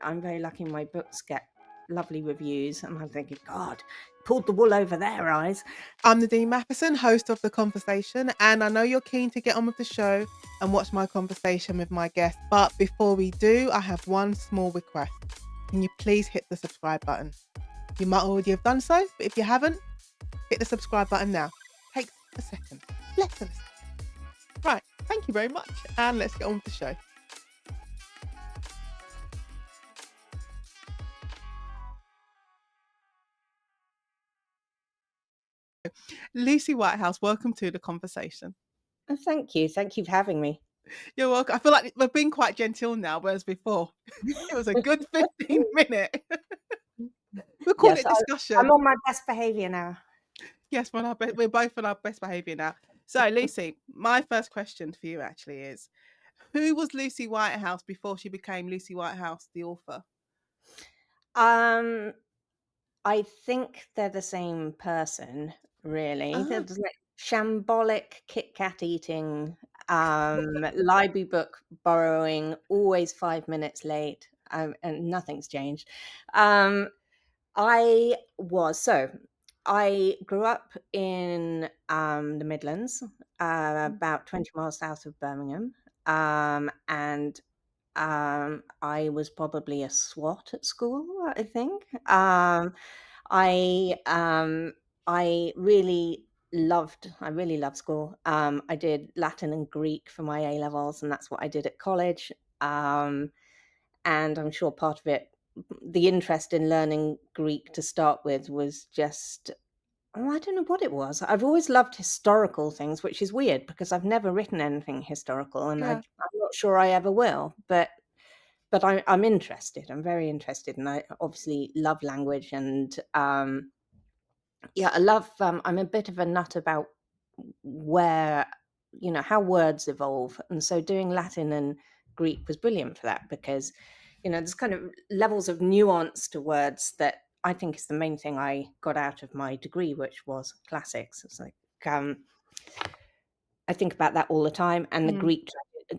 I'm very lucky my books get lovely reviews, and I'm thinking, God, pulled the wool over their eyes. I'm Nadine Matheson, host of The Conversation, and I know you're keen to get on with the show and watch my conversation with my guest. But before we do, I have one small request. Can you please hit the subscribe button? You might already have done so, but if you haven't, hit the subscribe button now. Takes a second. Less than a second. Right, thank you very much, and let's get on with the show. Lucie Whitehouse, welcome to The Conversation. Oh, thank you. Thank you for having me. You're welcome. I feel like we're being quite genteel now, whereas before it was a good 15 minutes. We'll call Yes, it discussion. I'm on my best behaviour now. Yes, we're both on our best behaviour now. So, Lucy, my first question for you actually is, who was Lucie Whitehouse before she became Lucie Whitehouse, the author? I think they're the same person, really. They're Oh, just like shambolic Kit Kat eating, library book borrowing, always 5 minutes late, and nothing's changed. Um, I grew up in the Midlands, about 20 miles south of Birmingham, and I was probably a SWAT at school, I think. I um, I really loved school. I did Latin and Greek for my A levels, and that's what I did at college. Um, and I'm sure part of it, the interest in learning Greek to start with, was just, oh, I don't know what it was. I've always loved historical things, which is weird because I've never written anything historical, and yeah. I'm not sure I ever will. But I'm interested. I'm very interested, and I obviously love language. And yeah, I love. I'm a bit of a nut about where, how words evolve, and so doing Latin and Greek was brilliant for that, because there's kind of levels of nuance to words that I think is the main thing I got out of my degree, which was classics. It's like, I think about that all the time, and the Mm,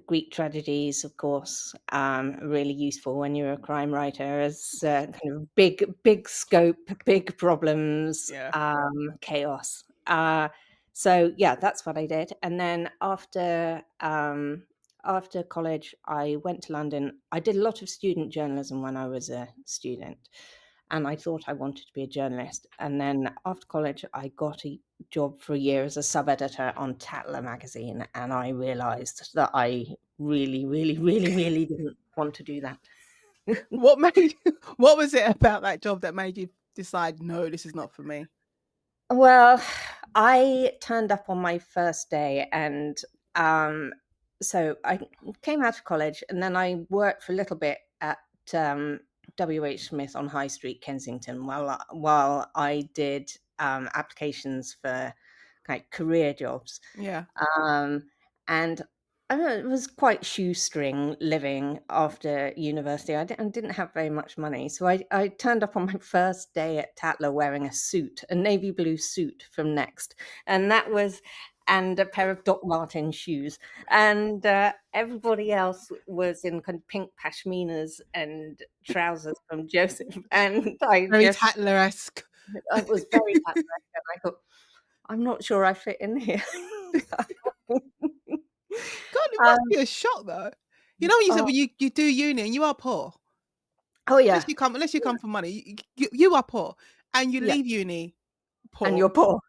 Greek tragedies, of course, are really useful when you're a crime writer, as kind of big scope, big problems, yeah. chaos. So yeah, that's what I did, and then after college, I went to London. I did a lot of student journalism when I was a student, and I thought I wanted to be a journalist. And then after college, I got a job for a year as a sub-editor on Tatler magazine, and I realized that I really, really, really, really didn't want to do that. What made what was it about that job that made you decide, no, this is not for me? Well, I turned up on my first day, and um, so I came out of college, and then I worked for a little bit at WH Smith on High Street, Kensington, while I did applications for kind of career jobs. Yeah. Um, and I don't know, it was quite shoestring living after university. I didn't have very much money. So I turned up on my first day at Tatler wearing a suit, a navy blue suit from Next. And a pair of Doc Martens shoes. And everybody else was in kind of pink pashminas and trousers from Joseph. And Very Tatler-esque. I was very Tatler. And I thought, I'm not sure I fit in here. God, it must Um, be a shock though. You know when you said, oh, well, you do uni and you are poor. oh yeah, Unless you yeah, come from money, you are poor, and you yeah, leave uni and poor. you're poor.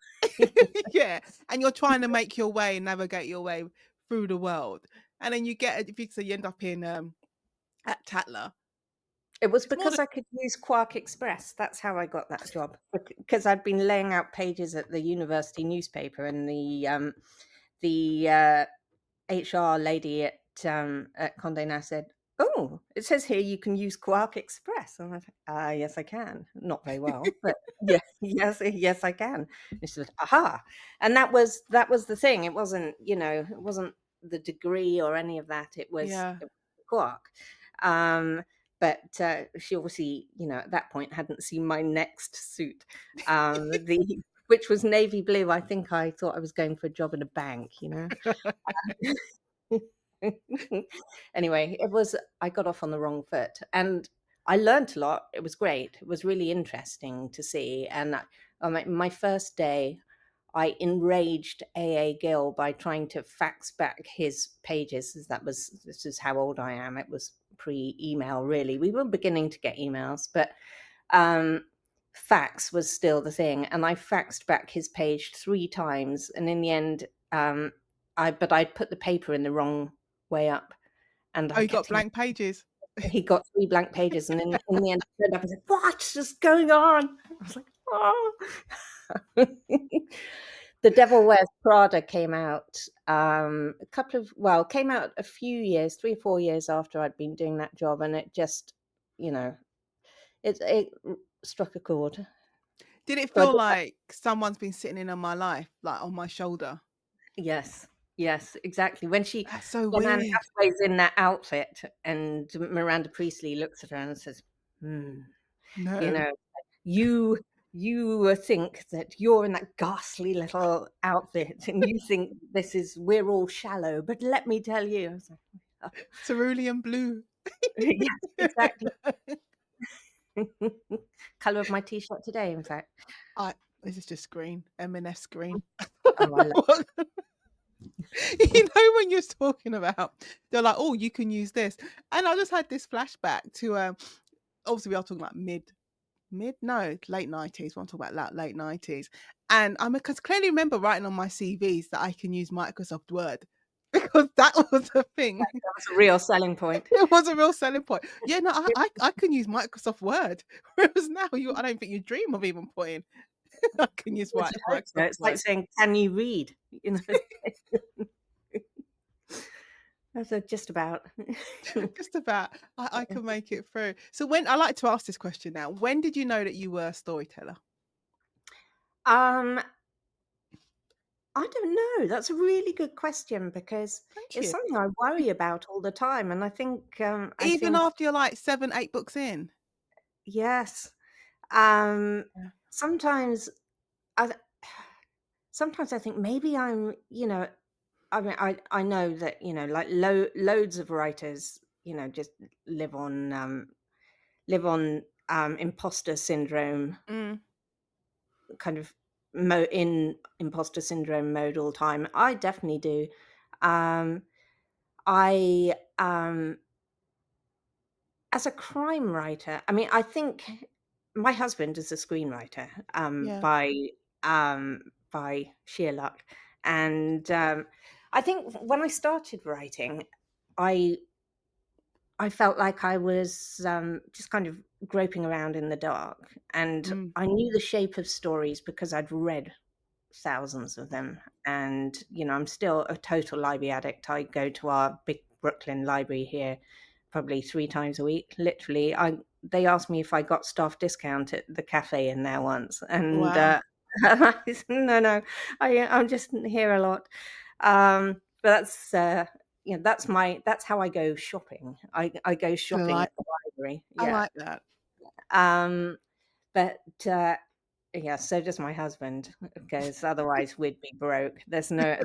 Yeah, and you're trying to make your way, navigate your way through the world, and then you get if you so you end up in at Tatler. It was It's more because than I could use Quark Express. That's how I got that job. Because I'd been laying out pages at the university newspaper, and the HR lady at Condé Nast said, "Oh, it says here you can use Quark Express." And I was like, "Yes, I can. Not very well, but yes, yes, I can." And she said, "Aha!" And that was the thing. It wasn't the degree or any of that. yeah. It was Quark. Um, but she obviously, at that point, hadn't seen my next suit, the which was navy blue. I think I thought I was going for a job in a bank. Anyway, I got off on the wrong foot, and I learnt a lot. It was great. It was really interesting to see. And on my first day, I enraged A.A. Gill by trying to fax back his pages. This is how old I am. It was pre-email, really. We were beginning to get emails, but um, fax was still the thing. And I faxed back his page 3 times, and in the end, I'd put the paper in the wrong way up, and Oh, I you got kept him. blank pages. He got 3 blank pages, and in the end, he turned up and said, "What is going on?" I was like, "Oh." The Devil Wears Prada came out, came out a few years, 3 or 4 years after I'd been doing that job, and it just, you know, it struck a chord. Did it So I feel did that. like someone's been sitting in on my life, like on my shoulder? Yes, yes, exactly. That's so When Anne weird. Hathaway's in that outfit and Miranda Priestley looks at her and says, "Hmm." You No. know, you think that you're in that ghastly little outfit and you think this is we're all shallow, but let me tell you. I was like, "Oh." Cerulean blue. Yes, exactly. Colour of my T-shirt today, in fact. I This is just green, M&S green. Oh, I love You know, when you're talking about, they're like, "Oh, you can use this," and I just had this flashback to, obviously we are talking about no, late 90s. I'm talking about late 90s, and I because clearly remember writing on my CVs that I can use Microsoft Word because that was a thing. that was a real selling point. It was a real selling point. Yeah, no, I can use Microsoft Word, whereas now I don't think you dream of even putting I can use Would you hope so? Microsoft It's like Word. saying, "Can you read?" You know? That's just about. Just about. I can make it through. So when I like to ask this question now, when did you know that you were a storyteller? Um I don't know. That's a really good question because Thank it's you. something I worry about all the time, and I Even think after you're like 7, 8 books in? yes. Um, Yeah. sometimes I th sometimes I think maybe I mean, I know that, like, loads of writers, just live on, imposter syndrome, Mm, kind of in imposter syndrome mode all the time. I definitely do. Um, I, as a crime writer, I mean, I think my husband is a screenwriter, yeah. by sheer luck, and, I think when I started writing, I I felt like I was, just kind of groping around in the dark, and Mm, I knew the shape of stories because I'd read thousands of them. And, I'm still a total library addict. I go to our big Brooklyn library here probably 3 times a week. Literally, I they asked me if I got staff discount at the cafe in there once, and, wow. and I said, "No, no, I'm just here a lot." But that's how I go shopping. I go I shopping like at the library. I Yeah. like that. Um, but, yeah, so does my husband, because otherwise we'd be broke. There's no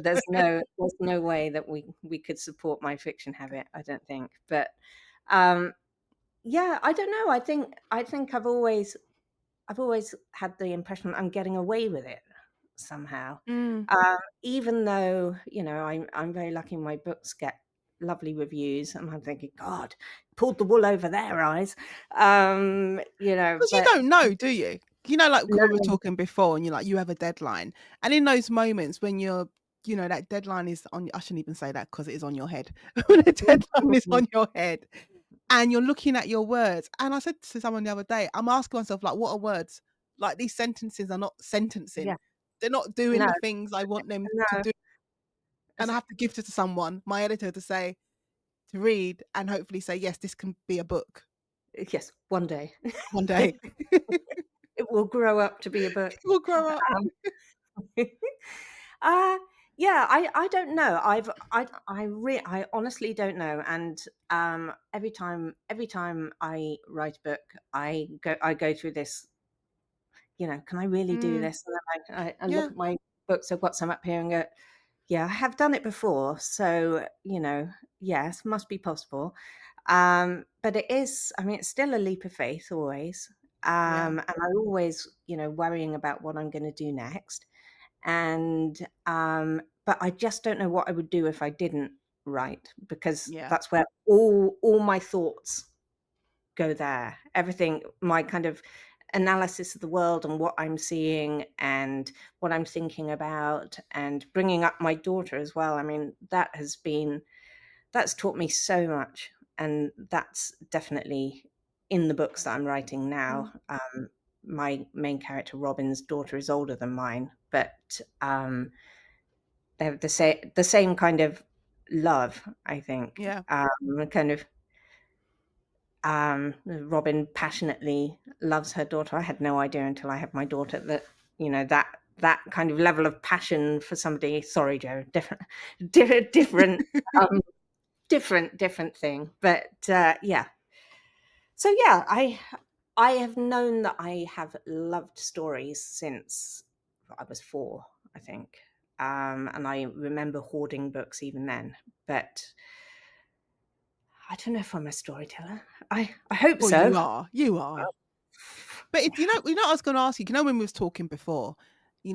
way that we could support my fiction habit, I don't think. But, um, yeah, I don't know. I think I've always had the impression I'm getting away with it somehow. Mm. Even though, I'm very lucky my books get lovely reviews, and I'm thinking, "God, pulled the wool over their eyes." 'Cause you But don't know, do you? You know, like, no, we were talking before and you're like, you have a deadline, and in those moments when that deadline is on I shouldn't even say that 'cause it is on your head. When a deadline is on your head and you're looking at your words, and I said to someone the other day, I'm asking myself, like, "What are words?" Like, these sentences are not sentencing. yeah, They're not doing no, the things I want them to no, do, and I it's have to gift it to someone, my editor, to read and hopefully say, "Yes, this can be a book yes, one day. one day." It will grow up to be a book. It will grow up. Um, uh, yeah, I don't know. I honestly don't know, and, every time I write a book, I go through this, "Can I really do Mm, this?" And then I look yeah. at my books. I've got some up here and go, "Yeah, I have done it before, so, yes, must be possible." But it is, I mean, it's still a leap of faith always. Yeah. And I always, worrying about what I'm going to do next. And, but I just don't know what I would do if I didn't write, because Yeah. that's where all my thoughts go there. Everything, my kind of analysis of the world and what I'm seeing and what I'm thinking about, and bringing up my daughter as well. I mean, that's taught me so much, and that's definitely in the books that I'm writing Mm. now. My main character, Robin's daughter, is older than mine, but they have the same kind of love, I think. Yeah. Kind of Robin passionately loves her daughter. I had no idea until I had my daughter that that kind of level of passion for somebody. Sorry, Joe, different, different, um, different thing. But yeah, so yeah, I have known that I have loved stories since I was 4, I think. And I remember hoarding books even then. But I don't know if I'm a storyteller. I hope Well, so. you are. You are. But if I was gonna ask you, when we was talking before,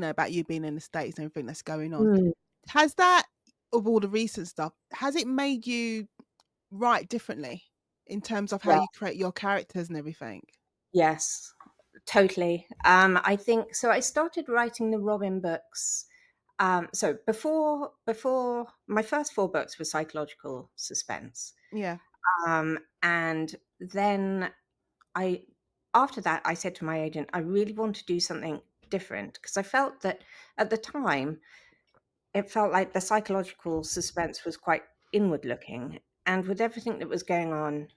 about you being in the States and everything that's going on, Mm, has that, of all the recent stuff, has it made you write differently in terms of how yeah, you create your characters and everything? yes, totally. I think so. I started writing the Robin books. So before my first 4 books were psychological suspense. Yeah. And then I after that, I said to my agent, I really want to do something different, because I felt that at the time, it felt like the psychological suspense was quite inward looking. And with everything that was going on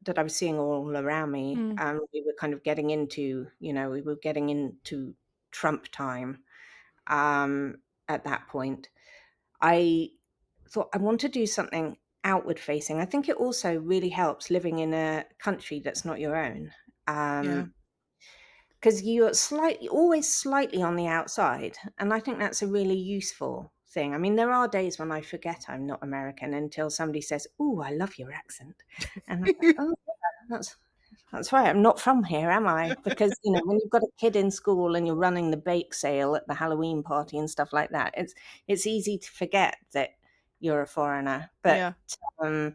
that I was seeing all around me, Mm. we were kind of getting into, we were getting into Trump time at that point. I thought I want to do something outward facing. I think it also really helps living in a country that's not your own. Yeah. Um, because you're always slightly on the outside, and I think that's a really useful thing. I mean, there are days when I forget I'm not American until somebody says, "Oh, I love your accent," and I'm like, "Oh, yeah, that's right. I'm not from here, am I?" Because when you've got a kid in school and you're running the bake sale at the Halloween party and stuff like that, it's easy to forget that you're a foreigner. Yeah. Um,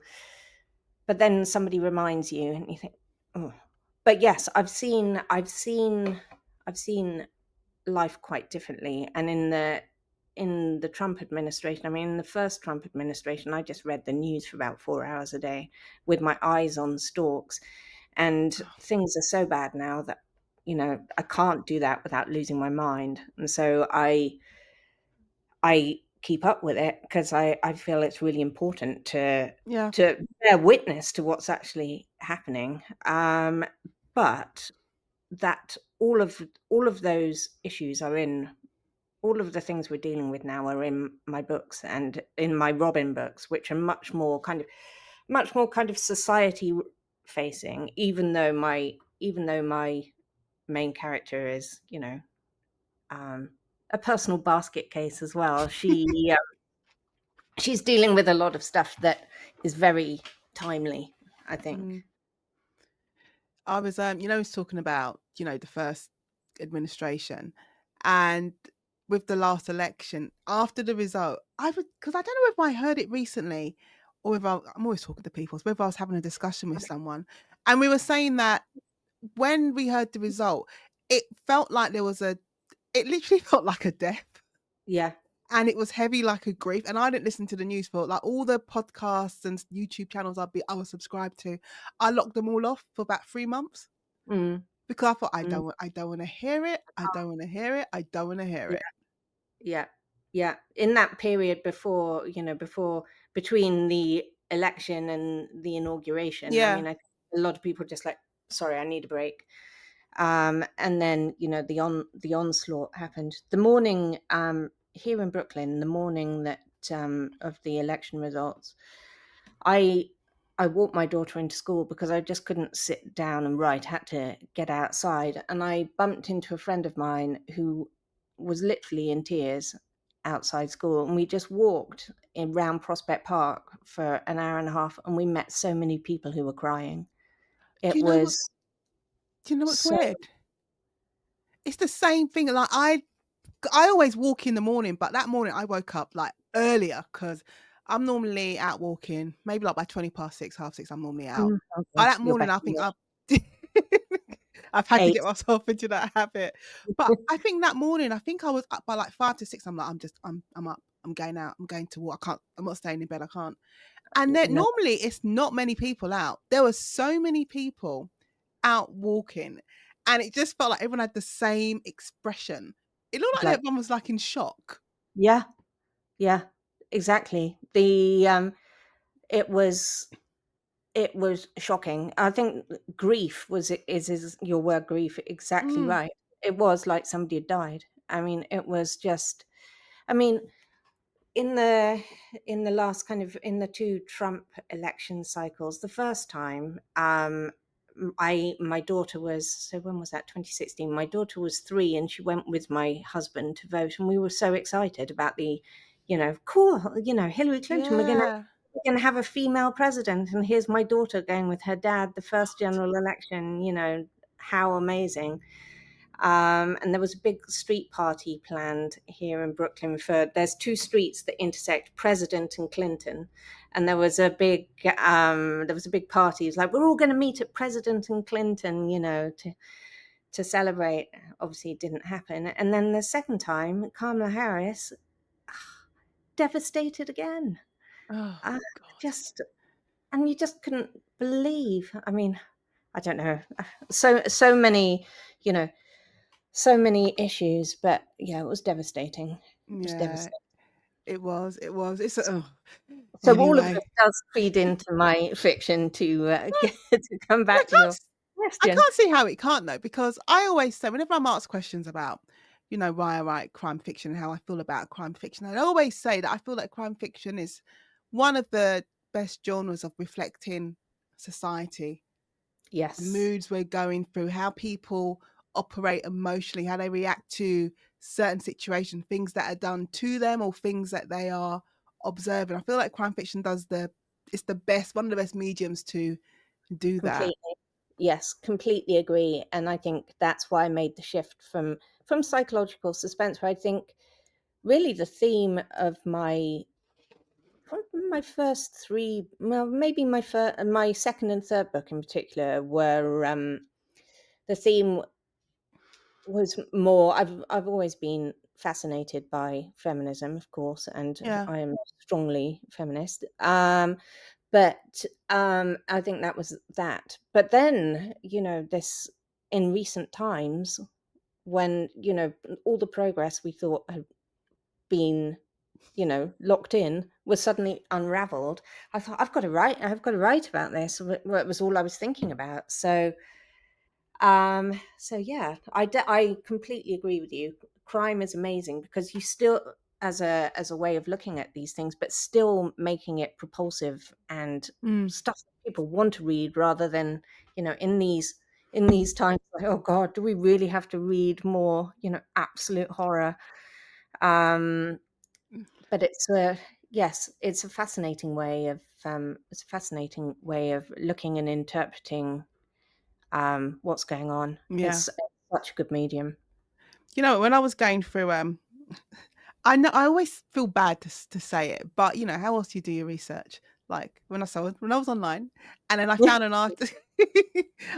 but then somebody reminds you, and you think, "Oh." But yes, I've seen life quite differently. And in the Trump administration, I mean, in the first Trump administration, I just read the news for about 4 hours a day with my eyes on stalks. And things are so bad now that I can't do that without losing my mind. And so I keep up with it, because I feel it's really important to Yeah. bear witness to what's actually happening. But that all of those issues are in all of the things we're dealing with now are in my books and in my Robin books, which are much more kind of society facing, even though my main character is, um, a personal basket case as well. She's dealing with a lot of stuff that is very timely, I think. Mm. I was, I was talking about, the first administration, and with the last election, after the result, I would, because I don't know if I heard it recently or if I'm always talking to people, so whether I was having a discussion with someone, and we were saying that when we heard the result, it felt like it literally felt like a death. Yeah. And it was heavy like a grief, and I didn't listen to the news for, like, all the podcasts and YouTube channels I was subscribed to, I locked them all off for about 3 months Mm, because I thought, mm, I don't wanna hear it, I don't wanna hear it, I don't wanna hear yeah. it." Yeah, yeah. In that period between the election and the inauguration, I Yeah. mean, I think a lot of people just like, sorry, I need a break. And then the onslaught happened the morning here in Brooklyn, the morning that of the election results. I I walked my daughter into school because I just couldn't sit down and write. I had to get outside, and I bumped into a friend of mine who was literally in tears, outside school, and we just walked in round Prospect Park for an hour and a half, and we met so many people who were crying. Do It you know what? was Do you know what's so weird? It's the same thing. Like I always walk in the morning, but that morning I woke up like earlier because I'm normally out walking, maybe like by 20 past 6, half 6, I'm normally out. By okay, that you're morning, better I than think me. I've had to 8. get myself into that habit. But I think that morning, I think I was up by like 5 to 6. I'm like, I'm up. I'm going out. I'm going to walk. I can't. I'm not staying in bed. I can't. And then No, normally it's not many people out. There were so many people out walking, and it just felt like everyone had the same expression. It looked like like everyone was like in shock. yeah, yeah, exactly. It was it was shocking. I think grief is your word, grief, exactly Mm, right. It was like somebody had died. I mean, it was just I mean, in the last kind of in the 2 Trump election cycles, the first time, I my daughter was so when was that? 2016. My daughter was 3, and she went with my husband to vote, and we were so excited about cool, Hillary Clinton, yeah. we're gonna have a female president, and here's my daughter going with her dad, the first general election, how amazing. And there was a big street party planned here in Brooklyn there's 2 streets that intersect President and Clinton. And there was a big party. It's like, we're all going to meet at President and Clinton, to celebrate. Obviously it didn't happen. And then the second time, Kamala Harris, devastated again. Oh Uh, God. just, and you just couldn't believe, I mean, I don't know. So many, you know, so many issues, but yeah, it was devastating. It was Yeah, devastating. it was. It was. So all of this Anyway. does feed into my fiction to No, get to come but back to your I question. can't see how it can't though, because I always say whenever I'm asked questions about, why I write crime fiction and how I feel about crime fiction, I always say that I feel like crime fiction is one of the best genres of reflecting society, the Yes, moods we're going through, how people operate emotionally, how they react to certain situations, things that are done to them or things that they are observing. I feel like crime fiction does it's the best, one of the best mediums to do that. completely. Yes, completely agree. And I think that's why I made the shift from psychological suspense, where I think really the theme of my first 3, well, maybe my second and third book in particular, were the theme was more I've always been fascinated by feminism, of course, and Yeah. I am strongly feminist. But I think that was that. But then, this in recent times when, all the progress we thought had been, locked in was suddenly unraveled. I thought I've got to write about this. It was all I was thinking about. So yeah, I completely agree with you. Crime is amazing because you still, as a way of looking at these things, but still making it propulsive and Mm. stuff that people want to read rather than, in these times, like, oh God, do we really have to read more, absolute horror? Um, but yes, it's a fascinating way of looking and interpreting what's going on. Yeah. It's such a good medium. When I was going through, I know I always feel bad to say it, but how else do you do your research? Like when I was online, and then I Yeah. found an art,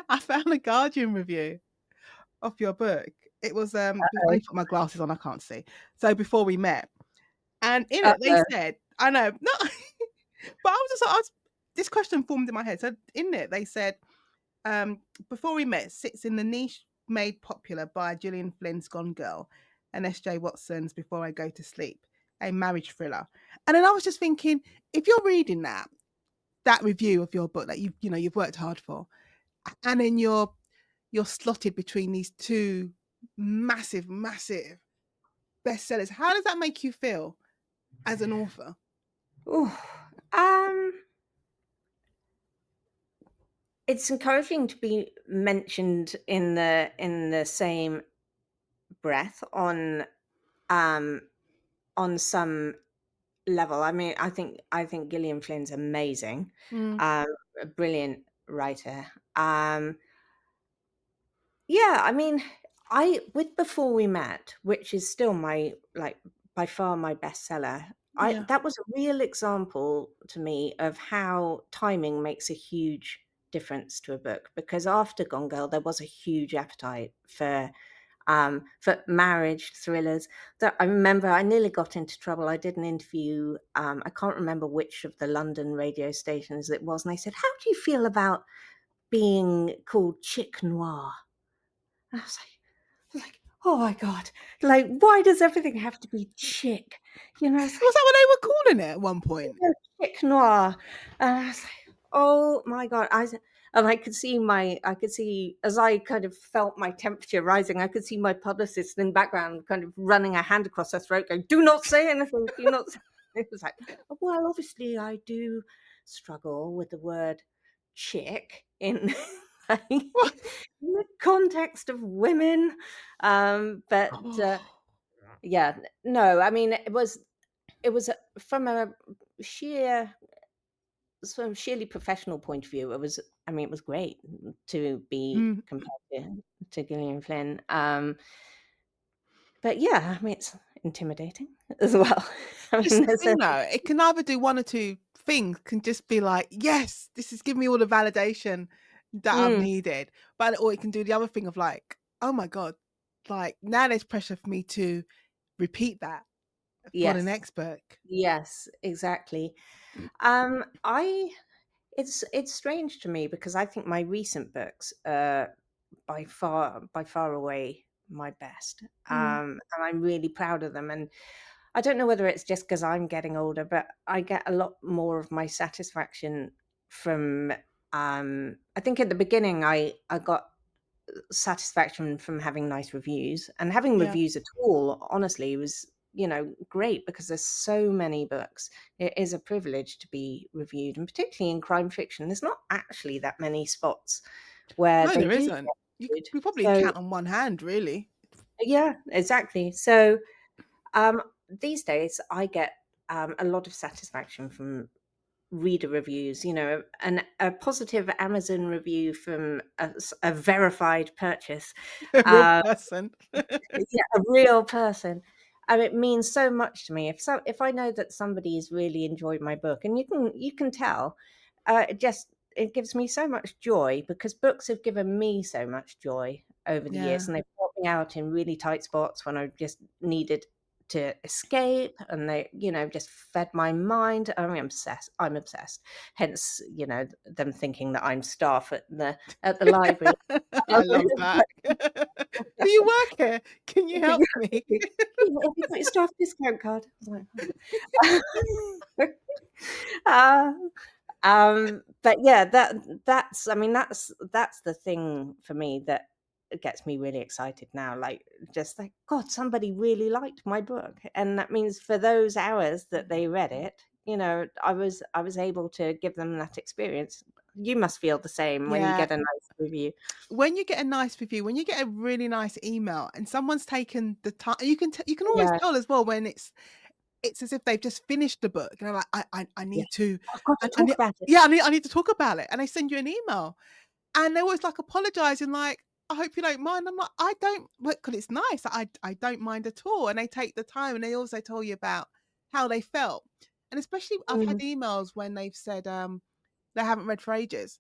I found a Guardian review of your book. It was I Uh-oh. need to put my glasses on, I can't see. So before we met, and in it they Uh-oh. said, I know, no, but I was this question formed in my head. So in it they said, um, Before We Met sits in the niche made popular by Gillian Flynn's Gone Girl and S.J. Watson's Before I Go to Sleep, a marriage thriller. And then I was just thinking, if you're reading that review of your book that you've worked hard for, and then you're slotted between these two massive, massive bestsellers, how does that make you feel as an author? Ooh, um, it's encouraging to be mentioned in the same breath on, um, on some level. I mean, I think Gillian Flynn's amazing, Mm, a brilliant writer. Yeah, I mean, I with Before We Met, which is still my like by far my bestseller. I yeah. That was a real example to me of how timing makes a huge difference to a book, because after Gone Girl there was a huge appetite for marriage thrillers. That I remember I nearly got into trouble. I did an interview, I can't remember which of the London radio stations it was, and they said, "How do you feel about being called chick noir?" And I was like, "Oh my god, like, why does everything have to be chick?" It's Was like, that what they were calling it at one point? "No, chick noir." And I was like, "Oh my god." And I could see as I kind of felt my temperature rising, I could see my publicist in the background kind of running a hand across her throat going, "Do not say anything, do not say." It was like, "Well, obviously I do struggle with the word chick in like, in the context of women." But yeah, no, I mean, it was from a sheer sort of sheerly professional point of view. I mean, it was great to be Mm. compared to Gillian Flynn. But yeah, I mean, it's intimidating as well. I It's mean, the there's a thing though, it can either do one or two things, can just be like, "Yes, this is giving me all the validation that I've mm, needed," but or it can do the other thing of like, "Oh my god, like, now there's pressure for me to repeat that for the yes, next book." yes, exactly. I It's strange to me because I think my recent books are by far away my best, Mm, and I'm really proud of them. And I don't know whether it's just because I'm getting older, but I get a lot more of my satisfaction from. I think at the beginning I got satisfaction from having nice reviews, and having yeah. reviews at all, honestly, was great because there's so many books. It is a privilege to be reviewed, and particularly in crime fiction there's not actually that many spots where No, they there do isn't. get reviewed. We probably So count on one hand, really. yeah, exactly. So um these days I get a lot of satisfaction from reader reviews, and a positive Amazon review from a verified purchase. A real um person. Yeah, a real person. And it means so much to me. If I know that somebody has really enjoyed my book, and you can tell, it gives me so much joy, because books have given me so much joy over the years, Yeah. and they've brought me out in really tight spots when I just needed to escape, and they, just fed my mind. I mean, I'm obsessed. Hence, them thinking that I'm staff at the library. I love that. "Do you work here? Can you help me?" Exactly. Have you got your staff discount card? I was like, uh, but yeah, that's the thing for me that gets me really excited now. Like, just like, God, somebody really liked my book, and that means for those hours that they read it, I was able to give them that experience. You must feel the same when you Yeah. get a nice review. When you get a nice review, when you get a really nice email and someone's taken the time, you can always Yeah, tell as well when it's as if they've just finished the book and they're like, I yeah. need to I've got to I talk need about it. yeah, I need to talk about it." And they send you an email and they're always like apologizing, like, "I hope you don't mind." I'm like, "I don't," because it's nice. I don't mind at all. And they take the time and they also tell you about how they felt. And especially I've had Mm. emails when they've said, they haven't read for ages.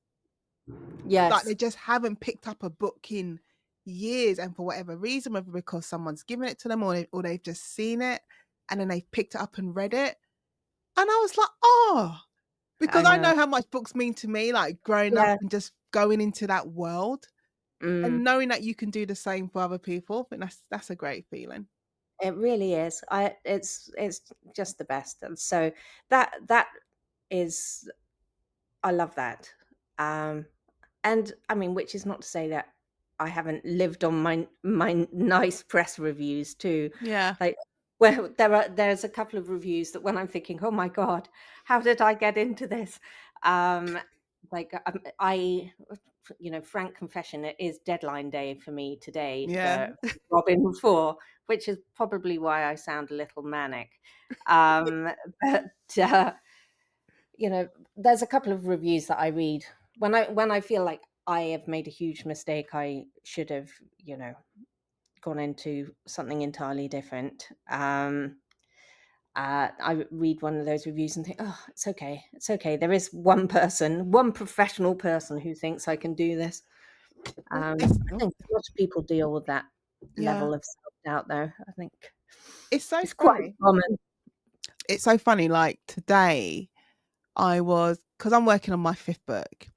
Like, they Yes. just haven't picked up a book in years, and for whatever reason, whether because someone's given it to them or they've just seen it, and then they've picked it up and read it, and I was like, "Oh," because I I know. know how much books mean to me, like, growing up Yeah. and just going into that world, and Mm. knowing that you can do the same for other people, I think that's a great feeling. It really is. It's just the best. And so that is I love that. Um, and I mean, which is not to say that I haven't lived on my nice press reviews too. Yeah. Like, where there's a couple of reviews that when I'm thinking, oh my God, how did I get into this? Um, like, I frank confession, it is deadline day for me today Yeah. for Robin 4, which is probably why I sound a little manic. Um, but, there's a couple of reviews that I read when I feel like I have made a huge mistake. I should have, gone into something entirely different. I read one of those reviews and think, "Oh, it's okay. It's okay. There is one person, one professional person who thinks I can do this." I Oh, think a lot of people deal with that yeah. level of self-doubt, though. I think It's so it's quite funny. common. It's so funny. Like today, because I'm working on my fifth book,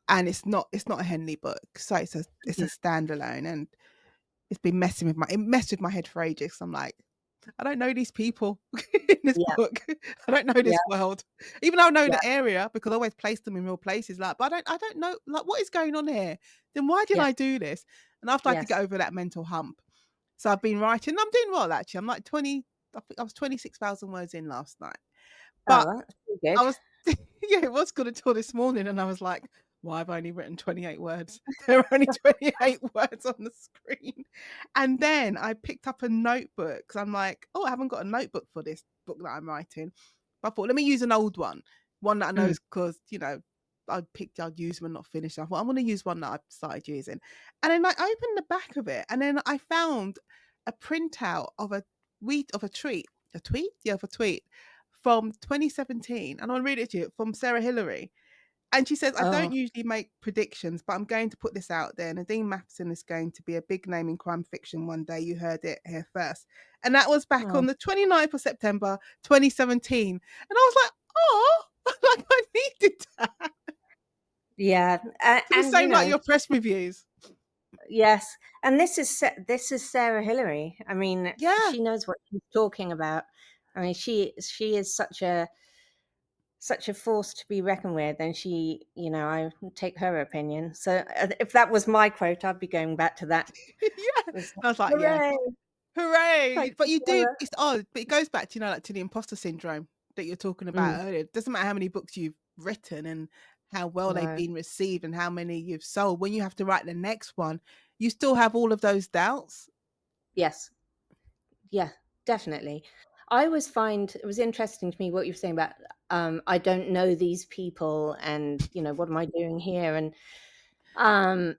and it's not a Henley book, so it's a Mhm. standalone, and it's been it messed with my head for ages. I'm like, I don't know these people in this Yeah, book. I don't know yeah, this world. Even though I know yeah, the area because I always place them in real places, like, but I don't know like what is going on here. Then why did yeah, I do this? And after I had to get yes. over that mental hump. So I've been writing. I'm doing well actually. I'm like 20, I think I was 26,000 words in last night. Oh, But that's pretty good. I was yeah, it was good until this morning, and I was like, "Why have I only written 28 words? There are only 28 words on the screen." And then I picked up a notebook because I'm like, "Oh, I haven't got a notebook for this book that I'm writing." But I thought, let me use an old one that I know Mm. is because I'd use when not finished. I thought I'm going to use one that I've started using, and then I opened the back of it, and then I found a printout of a tweet, yeah, of a tweet from 2017, and I'll read it to you from Sarah Hillary. And she says, I Oh, don't usually make predictions, but I'm going to put this out there. Nadine Matheson is going to be a big name in crime fiction one day. You heard it here first. And that was back oh, on the 29th of September, 2017. And I was like, oh, like I needed that. yeah, So the and same like your press reviews. yes, and this is Sarah Hillary. I mean, Yeah. she knows what she's talking about. I mean, she is such a force to be reckoned with, and I take her opinion. So if that was my quote, I'd be going back to that. Yeah. It's I was like, like, yeah. hooray! Hooray! Thank But you, you do Sarah. it's odd, but it goes back to, like, to the imposter syndrome that you're talking Mm, about earlier. It doesn't matter how many books you've written and how well they've no, been received and how many you've sold. When you have to write the next one, you still have all of those doubts. yes, yeah, definitely. I always find it was interesting to me what you were saying about I don't know these people, and what am I doing here? And Um,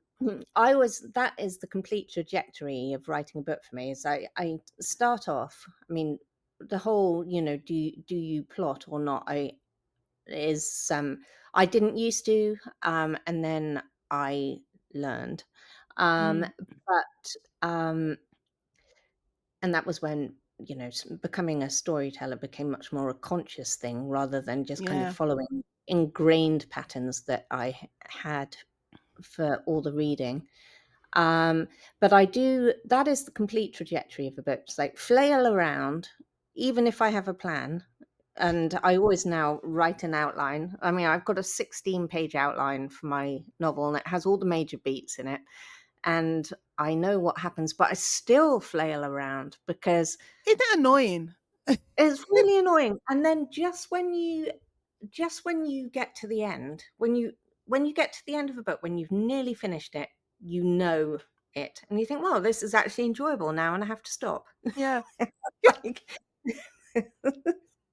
I always that is the complete trajectory of writing a book for me. Is I start off. I mean, the whole do you plot or not? Is I didn't used to, and then I learned, Mm, but and that was when becoming a storyteller became much more a conscious thing rather than just kind of yeah. following ingrained patterns that had for all the reading. But that is the complete trajectory of a book. It's like flail around, even if I have a plan. And I always now write an outline. I mean, I've got a 16-page outline for my novel, and it has all the major beats in it. And I know what happens, but I still flail around because Isn't that annoying? it's really annoying. And then just when you get to the end, when you get to the end of a book, when you've nearly finished it, you know it, and you think, "Well, this is actually enjoyable now, and I have to stop." Yeah. Like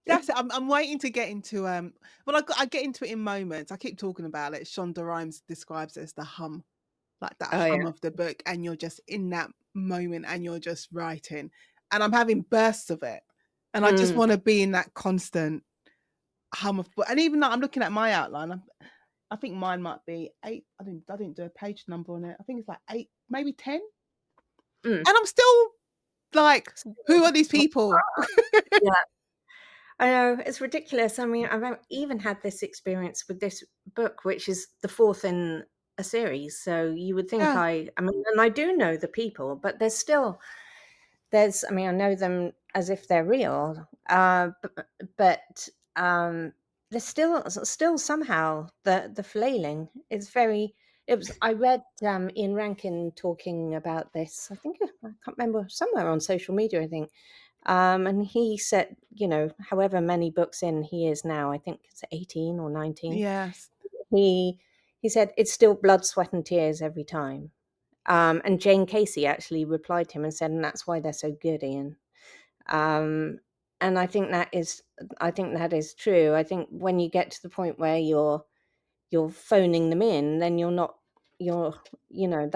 That's it. I'm waiting to get into well I get into it in moments. I keep talking about it. Shonda Rhimes describes it as the hum, like that Oh, hum yeah. of the book, and you're just in that moment and you're just writing. And I'm having bursts of it. And I just Mm. want to be in that constant hum of book. And even though I'm looking at my outline, I think mine might be 8. I didn't do a page number on it. I think it's like 8, maybe 10. Mm. And I'm still like, who Still are these people? yeah. I know, it's ridiculous. I mean, I've even had this experience with this book, which is the 4th in a series, so you would think Yeah. I mean, and I do know the people, but I mean, I know them as if they're real, but there's still somehow the flailing is very. It was. I read Ian Rankin talking about this. I think I can't remember somewhere on social media. I think, and he said, however many books in he is now. I think it's 18 or 19. Yes. He he said, "It's still blood, sweat, and tears every time." And Jane Casey actually replied to him and said, "And that's why they're so good, Ian." Um, and I think that is true. I think when you get to the point where you're phoning them in, then you're you know,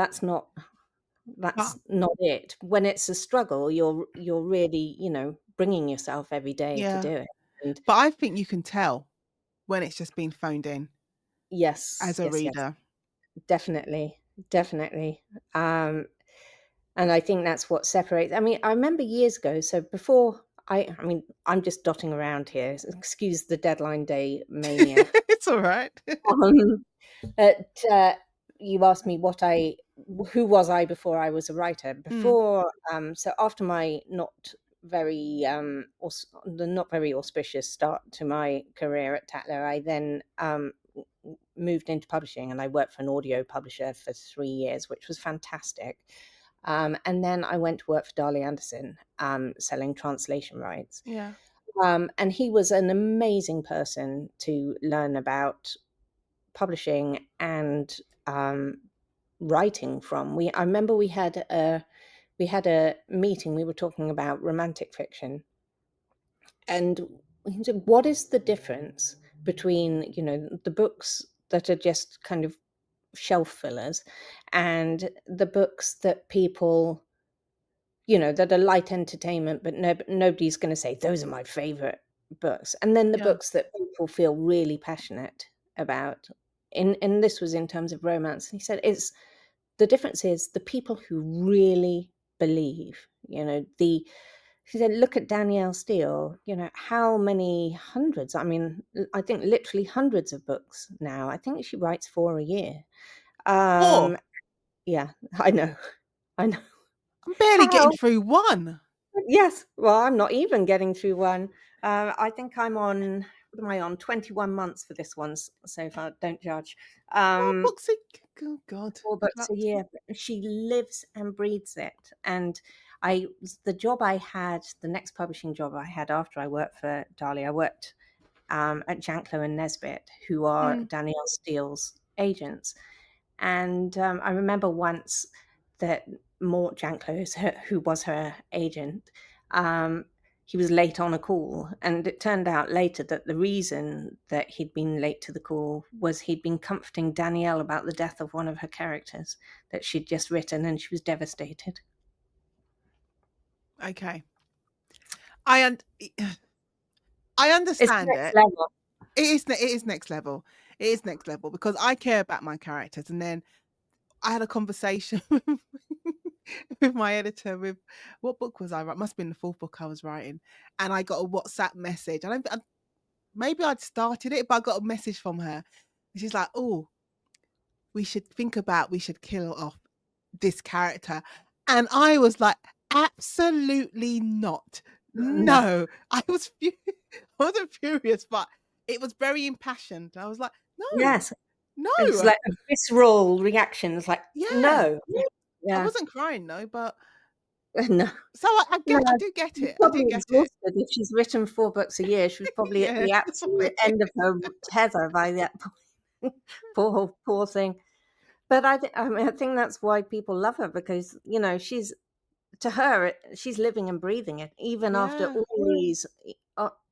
But that's not it. When it's a struggle, you're really, bringing yourself every day to yeah, do it. And but I think you can tell when it's just been phoned in yes, as a yes, yes, reader. definitely, definitely. Um, and I think that's what separates. I mean, I remember years ago. So before I mean, I'm just dotting around here. Excuse the deadline day mania. It's alright. Um, But, you asked me who was I before I was a writer? Mm, So after my very, the not very auspicious start to my career at Tatler, I then, moved into publishing, and I worked for an audio publisher for 3 years, which was fantastic. And then I went to work for Darley Anderson, selling translation rights. yeah, And he was an amazing person to learn about publishing and writing from. I remember we had a meeting. We were talking about romantic fiction, and he said, "What is the difference between the books that are just kind of shelf fillers, and the books that people that are light entertainment, but nobody's going to say those are my favorite books, and then the yeah. books that people feel really passionate about." And this was in terms of romance. And he said, "It's the difference is the people who really believe, the." He said, "Look at Danielle Steele. How many hundreds? I mean, I think literally hundreds of books now. I think she writes 4 a year. 4? Um, yeah, I know, I know. I'm barely getting How? through 1. Yes. Well, I'm not even getting through one. I think I'm on, what am I on? 21 months for this one so far. Don't judge. 4 Um, books a oh god, Four good books luck a to you. year. She lives and breathes it. And the job I had, the next publishing job I had after I worked for Darley, I worked at Janklow and Nesbitt, who are Mm, Danielle Steele's agents. And I remember once that Mort Janklow, who was her agent, um, he was late on a call. And it turned out later that the reason that he'd been late to the call was he'd been comforting Danielle about the death of one of her characters that she'd just written, and she was devastated. okay. I und I It's understand next it. level. It is next level. It is next level because I care about my characters, and then I had a conversation with my editor with what book was I writing? Must have been the 4th book I was writing, and I got a WhatsApp message. I maybe I'd started it, but I got a message from her, and she's like, "Oh, we should kill off this character." And I was like, "Absolutely not. No. No." I was I wasn't furious, but it was very impassioned. I was like, "No, Yes. It's no." like a visceral reaction. It's like, Yeah. no. I Yeah. wasn't crying though, but No. so No. I do get She's it. I do probably get it. exhausted. If she's written 4 books a year, she was probably at Yeah, the that's what absolute it end of is. her tether by that point. Poor thing. But I mean, I think that's why people love her because, to her, she's living and breathing it. Even after Yeah.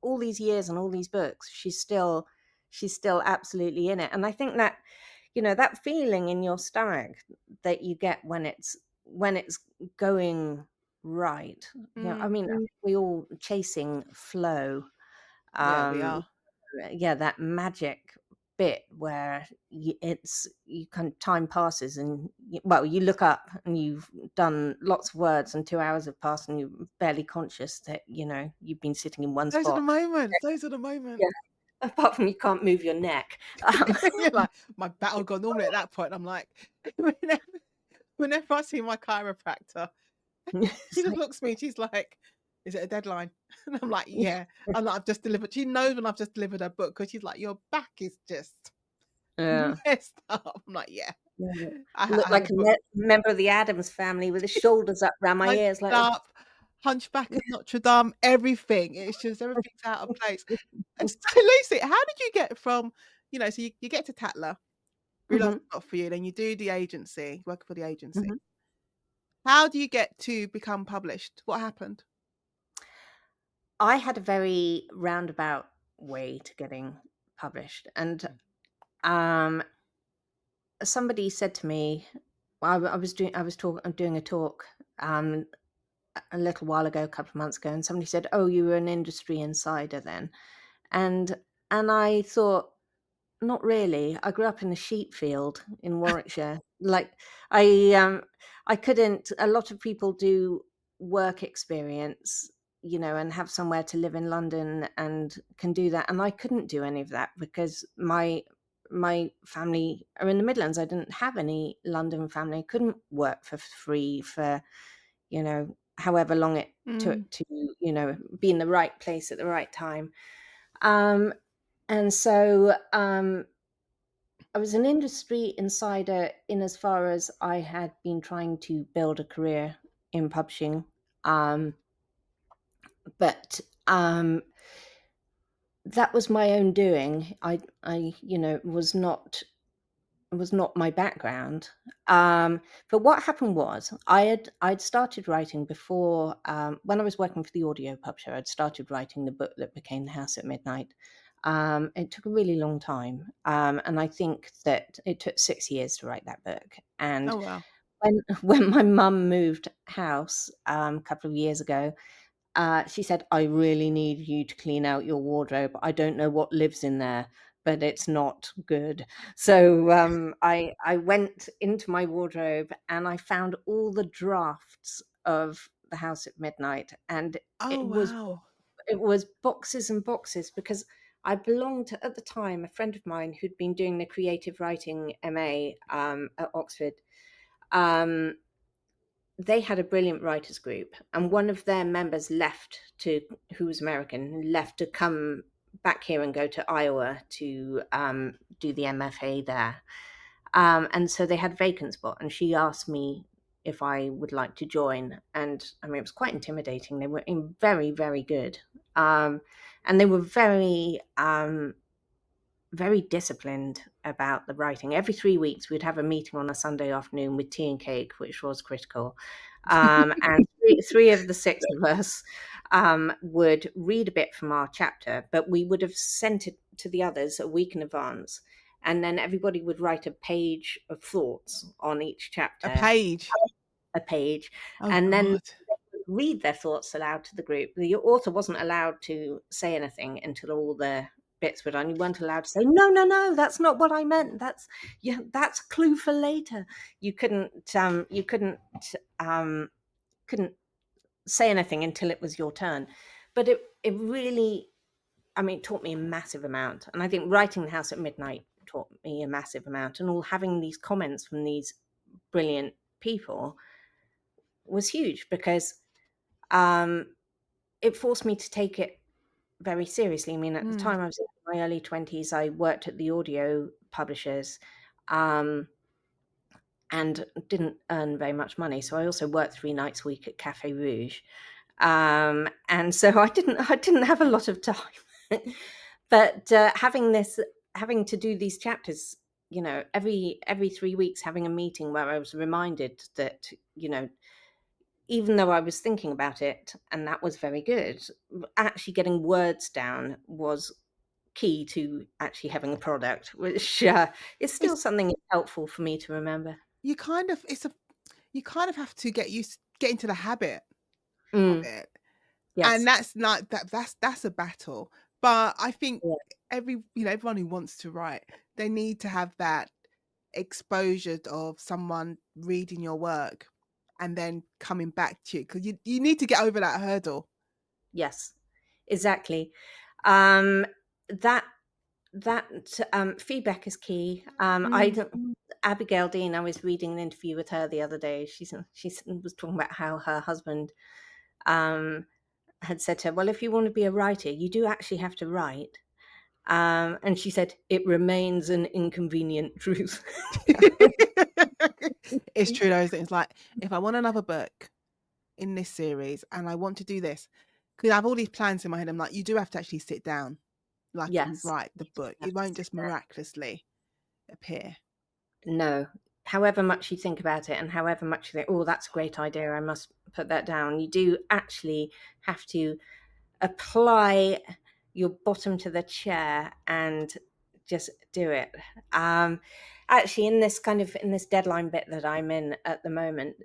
all these years and all these books, she's still absolutely in it. And I think that, that feeling in your stomach that you get when it's going right. I Mm. mean, we all chasing flow. Yeah, we Um, are. yeah, that magic bit where you kind of time passes and you look up and you've done lots of words and 2 hours have passed and you're barely conscious that you've been sitting in one Those are the spot. moments. Those are the Yeah, moments. apart from you can't move your neck. You're like, my battle gone. Normally at that point, I'm like, whenever, whenever I see my chiropractor, she It's just like, looks at me. She's like, "Is it a deadline?" And I'm like, "Yeah." I'm like, "I've just delivered." She knows when I've just delivered her book because she's like, "Your back is just yeah, messed up." I'm like, "Yeah." yeah. I Look had a like a book member of the Adams family with his shoulders up round my hunched ears like up, Hunchback of Notre Dame, everything. It's just everything's out of place. And so, Lucy, how did you get from, so you get to Tatler. realise Mhm, it's not for you, then you do the agency, work for the agency. mhm. How do you get to become published? What happened? I had a very roundabout way to getting published, and, um, somebody said to me, I was doing a talk, um, a little while ago, a couple of months ago, and somebody said, "Oh, you were an industry insider then." And I thought, not really. I grew up in a sheep field in Warwickshire. Like, I, I couldn't a lot of people do work experience, and have somewhere to live in London and can do that, and I couldn't do any of that because my family are in the Midlands. I didn't have any London family. I couldn't work for free for, however long it Mm. took to, be in the right place at the right time. Um, and so, I was an industry insider in as far as I had been trying to build a career in publishing, um, but, that was my own doing. Was not my background. But what happened was I'd started writing before, when I was working for the audio publisher. I'd started writing the book that became The House at Midnight. It took a really long time, and I think that it took 6 years to write that book. And Oh, wow. when when my mum moved house, a couple of years ago, she said, "I really need you to clean out your wardrobe. I don't know what lives in there, but it's not good." So, I went into my wardrobe and I found all the drafts of The House at Midnight, and Oh, it was wow. it was boxes and boxes because I belonged to, at the time, a friend of mine who'd been doing the creative writing MA, at Oxford. Um, they had a brilliant writers group, and one of their members left to who was American, left to come back here and go to Iowa to, do the MFA there. And so they had a vacant spot, and she asked me if I would like to join. And I mean, it was quite intimidating. They were very, very good. And they were very disciplined about the writing. Every 3 weeks, we'd have a meeting on a Sunday afternoon with tea and cake, which was critical. And three of the six of us, would read a bit from our chapter, but we would have sent it to the others a week in advance. And then everybody would write a page of thoughts on each A chapter, page. a page, Oh, and then God. they would read their thoughts aloud to the group. The author wasn't allowed to say anything until all the bits were done. You weren't allowed to say, "No, no, no, that's not what I meant. That's, yeah, that's a clue for later." You couldn't say anything until it was your turn. But it really, I mean, it taught me a massive amount. And I think writing The House at Midnight taught me a massive amount. And all having these comments from these brilliant people was huge because, um, it forced me to take it very seriously. I mean, at the Mm. time I was in my early 20s, I worked at the audio publishers, um, and didn't earn very much money. So I also worked 3 nights a week at Cafe Rouge. And so I didn't have a lot of time. But, having to do these chapters, every 3 weeks, having a meeting where I was reminded that, even though I was thinking about it, and that was very good, actually getting words down was key to actually having a product, which, is still It's something helpful for me to remember. you kind of it's a you kind of have to get into the habit of Mm, it, and yes. that's not that's a battle, but I think Yeah. everyone who wants to write, they need to have that exposure of someone reading your work and then coming back to you, 'cause you need to get over that hurdle. Yes, exactly. Um, that feedback is key. I Mm. don't Abigail Dean, I was reading an interview with her the other day. She was talking about how her husband, um, had said to her, "Well, if you want to be a writer, you do actually have to write." And she said, "It remains an inconvenient truth." It's true though, isn't it? It's like, if I want another book in this series and I want to do this, because I have all these plans in my head, I'm like, you do have to actually sit down, like, and Yes, write the you do book. have It to won't sit just there. miraculously appear. No. However much you think about it and however much you think, "Oh, that's a great idea, I must put that down," you do actually have to apply your bottom to the chair and just do it. Um, Actually, in this deadline bit that I'm in at the moment,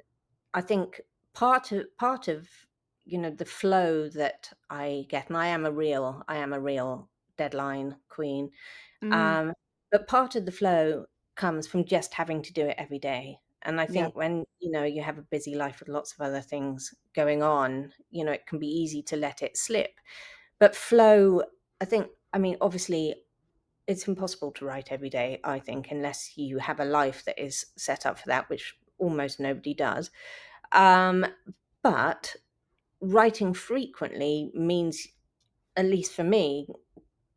I think part of the flow that I get, and I am a real deadline queen. Mm, Um, but part of the flow comes from just having to do it every day. And I yeah, think when, you have a busy life with lots of other things going on, it can be easy to let it slip. But flow, I mean, obviously, it's impossible to write every day, I think, unless you have a life that is set up for that, which almost nobody does. Um, but writing frequently means, at least for me,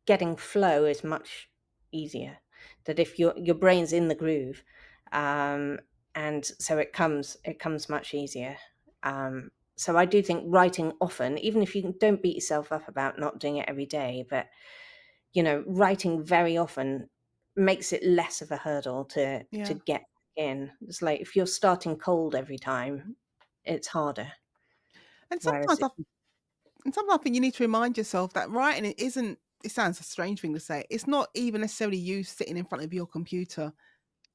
getting flow is much easier. That if your brain's in the groove, um, and so it comes much easier. So I do think writing often, even if you don't beat yourself up about not doing it every day, but writing very often makes it less of a hurdle to yeah. get in. It's like if you're starting cold every time, it's harder. And Whereas sometimes it, I think you need to remind yourself that writing it isn't. It sounds a strange thing to say. It's not even necessarily you sitting in front of your computer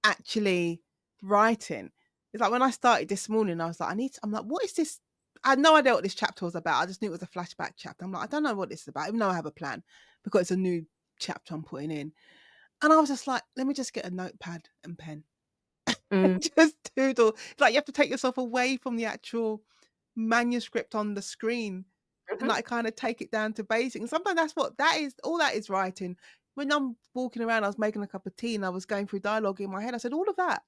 actually writing. It's like when I started this morning, I was like, I'm like, what is this? I had no idea what this chapter was about. I just knew it was a flashback chapter. I'm like, I don't know what this is about, even though I have a plan because it's a new chapter I'm putting in. And I was just like, let me just get a notepad and pen mm, and just doodle. It's like you have to take yourself away from the actual manuscript on the screen and mhm. like kind of take it down to basic. And sometimes that's what that is. All that is writing. When I'm walking around, I was making a cup of tea and I was going through dialogue in my head. I said, all of that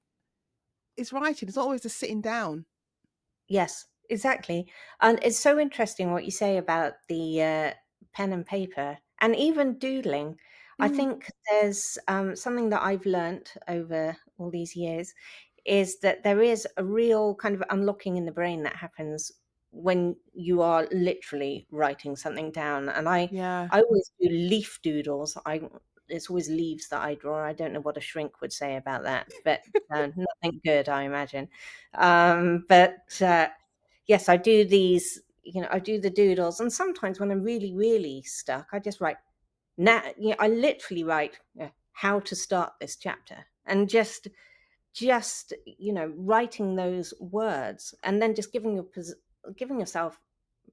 is writing. It's not always just sitting down. Yes, exactly. And it's so interesting what you say about the pen and paper and even doodling. I Mm, think there's something that I've learnt over all these years is that there is a real kind of unlocking in the brain that happens when you are literally writing something down. And I, yeah. I always do leaf doodles. It's always leaves that I draw. I don't know what a shrink would say about that, but nothing good, I imagine. But yes, I do these. I do the doodles, and sometimes when I'm really, really stuck, I just write. Now, I literally write how to start this chapter, and just writing those words, and then just giving yourself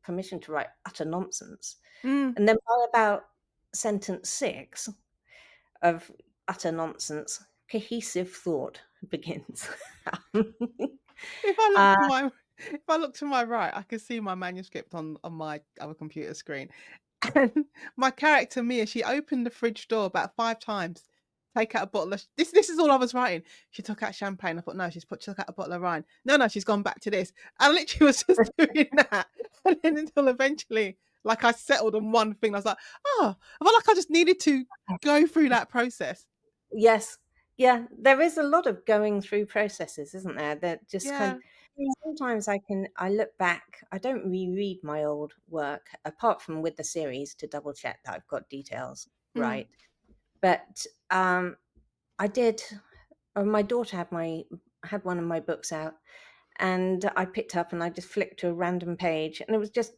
permission to write utter nonsense, Mm. and then by about sentence 6 of utter nonsense, cohesive thought begins. If I look uh, to my if I look to my right, I can see my manuscript on my other computer screen. And my character Mia, she opened the fridge door about 5 times, take out a bottle of this is all I was writing. She took out champagne. I thought, "No, took out a bottle of wine. No, she's gone back to this." I literally was just doing that. And then until eventually, like, I settled on one thing. I was like, "Oh," I felt like I just needed to go through that process. Yes. Yeah, there is a lot of going through processes, isn't there? That just kind Yeah. sometimes I look back, I don't reread my old work, apart from with the series to double check that I've got details Mm. right. But, I did my daughter had one of my books out, and I picked up and I just flicked to a random page, and it was just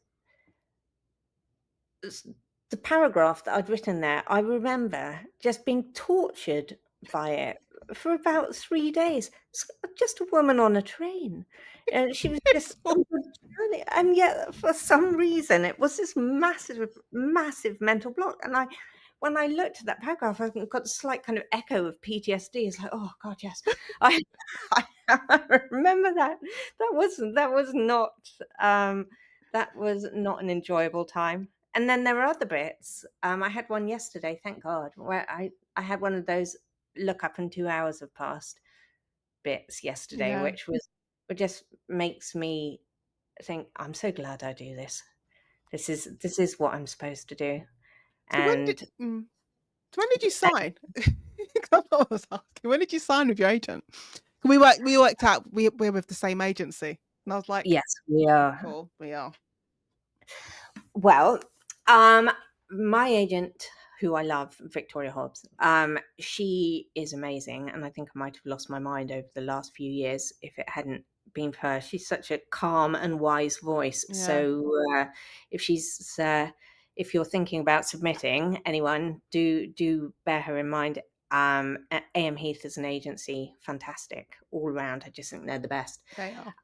s- the paragraph that I'd written there. I remember just being tortured by it for about 3 days. Just a woman on a train, and she was just It's all on the journey, and yet for some reason it was this massive, massive mental block. And when I looked at that paragraph, I got a slight kind of echo of PTSD. It's like, oh God, yes, I, I remember that. That was not that was not an enjoyable time. And then there are other bits. I had one yesterday, thank God, where I had one of those look up and 2 hours have passed bits yesterday, Yeah. which just makes me think, I'm so glad I do this. This is what I'm supposed to do. So And so when did you sign? That's what I was asking. When did you sign with your agent? We worked out we're with the same agency. And I was like, yes, we are. cool, we are. Well, um, my agent, who I love, Victoria Hobbs. She is amazing, and I think I might have lost my mind over the last few years if it hadn't been for her. She's such a calm and wise voice. Yeah. So if she's if you're thinking about submitting anyone, do bear her in mind. AM Heath as an agency, fantastic all around. I just think they're the best. They are.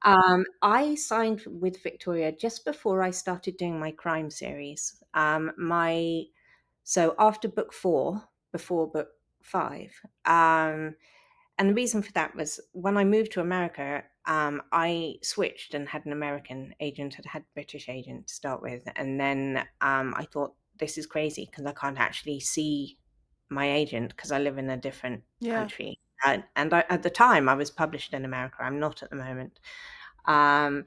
I signed with Victoria just before I started doing my crime series. My so after book 4, before book 5, and the reason for that was when I moved to America, I switched and had an American agent, had a British agent to start with, and then I thought this is crazy because I can't actually see my agent because I live in a different Yeah. country. At the time, I was published in America. I'm not at the moment. Um,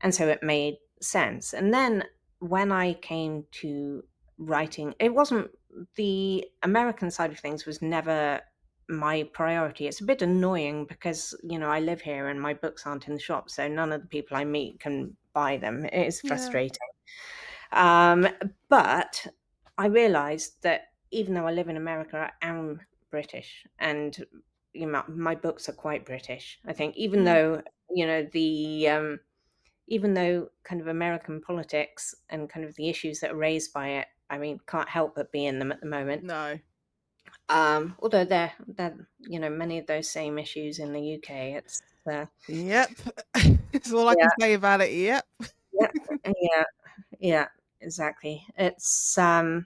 and so it made sense. And then when I came to writing, it wasn't the American side of things was never my priority. It's a bit annoying because, I live here and my books aren't in the shop, so none of the people I meet can buy them. It is Yeah. frustrating. Um, but I realized that even though I live in America, I am British, and my books are quite British. I think, even Mm. though the even though kind of American politics and kind of the issues that are raised by it, I mean, can't help but be in them at the moment. No. Although they're many of those same issues in the UK. It's Yep. That's all I can yeah, say about it. Yep. yeah, yeah, yeah, exactly. It's so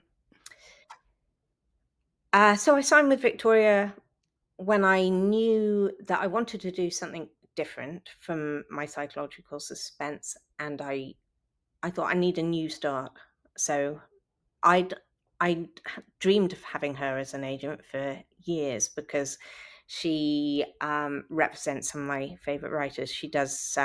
I signed with Victoria when I knew that I wanted to do something different from my psychological suspense, and I thought I need a new start. So I'd I dreamed of having her as an agent for years because she represents some of my favorite writers. She does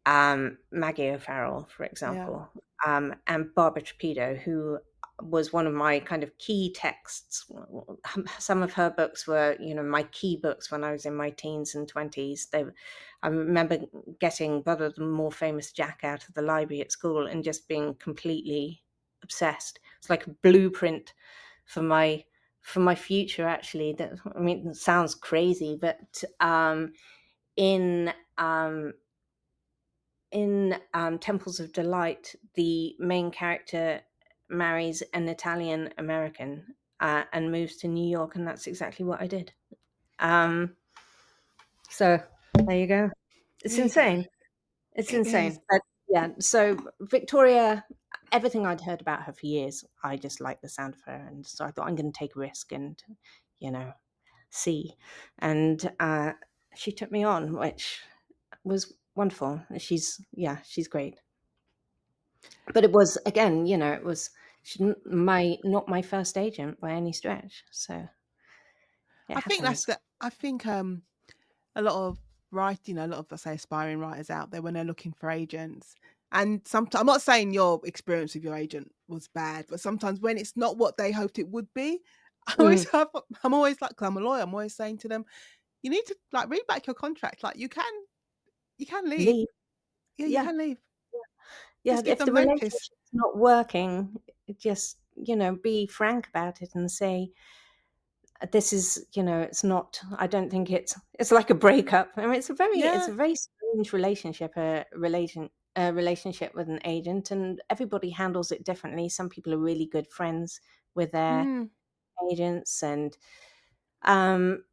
Maggie O'Farrell, for Yeah. example, and Barbara Trapido, who was one of my kind of key texts. Some of her books were, my key books when I was in my teens and 20s. I remember getting Brother the More Famous Jack out of the library at school and just being completely obsessed. It's like a blueprint for my future. Actually, that I mean, it sounds crazy, but in um, Temples of Delight, the main character marries an Italian American and moves to New York, and that's exactly what I did. Um, so there you go. It's There you go. insane. It's It is. insane. But yeah, so Victoria, everything I'd heard about her for years, I just liked the sound of her, and so I thought I'm going to take a risk and you know see. And she took me on, which was wonderful. She's great. But it was again, it was she my not my first agent by any stretch, so it I think that's happens. the I think, a lot of writing, a lot of, let's say, aspiring writers out there when they're looking for agents, and sometimes I'm not saying your experience with your agent was bad, but sometimes when it's not what they hoped it would be, I always Mm. have I'm always like, 'cause I'm a lawyer, I'm always saying to them, "You need to, like, read back your contract, like, you can leave. Leave. Yeah, you Yeah. can leave. Yeah, Just give if the them notice." relationship's not working, just, be frank about it and say, "This is," it's not I don't think it's like a breakup. I mean, it's Yeah. a very strange relationship, a relationship with an agent, and everybody handles it differently. Some people are really good friends with their Mm. agents, and um,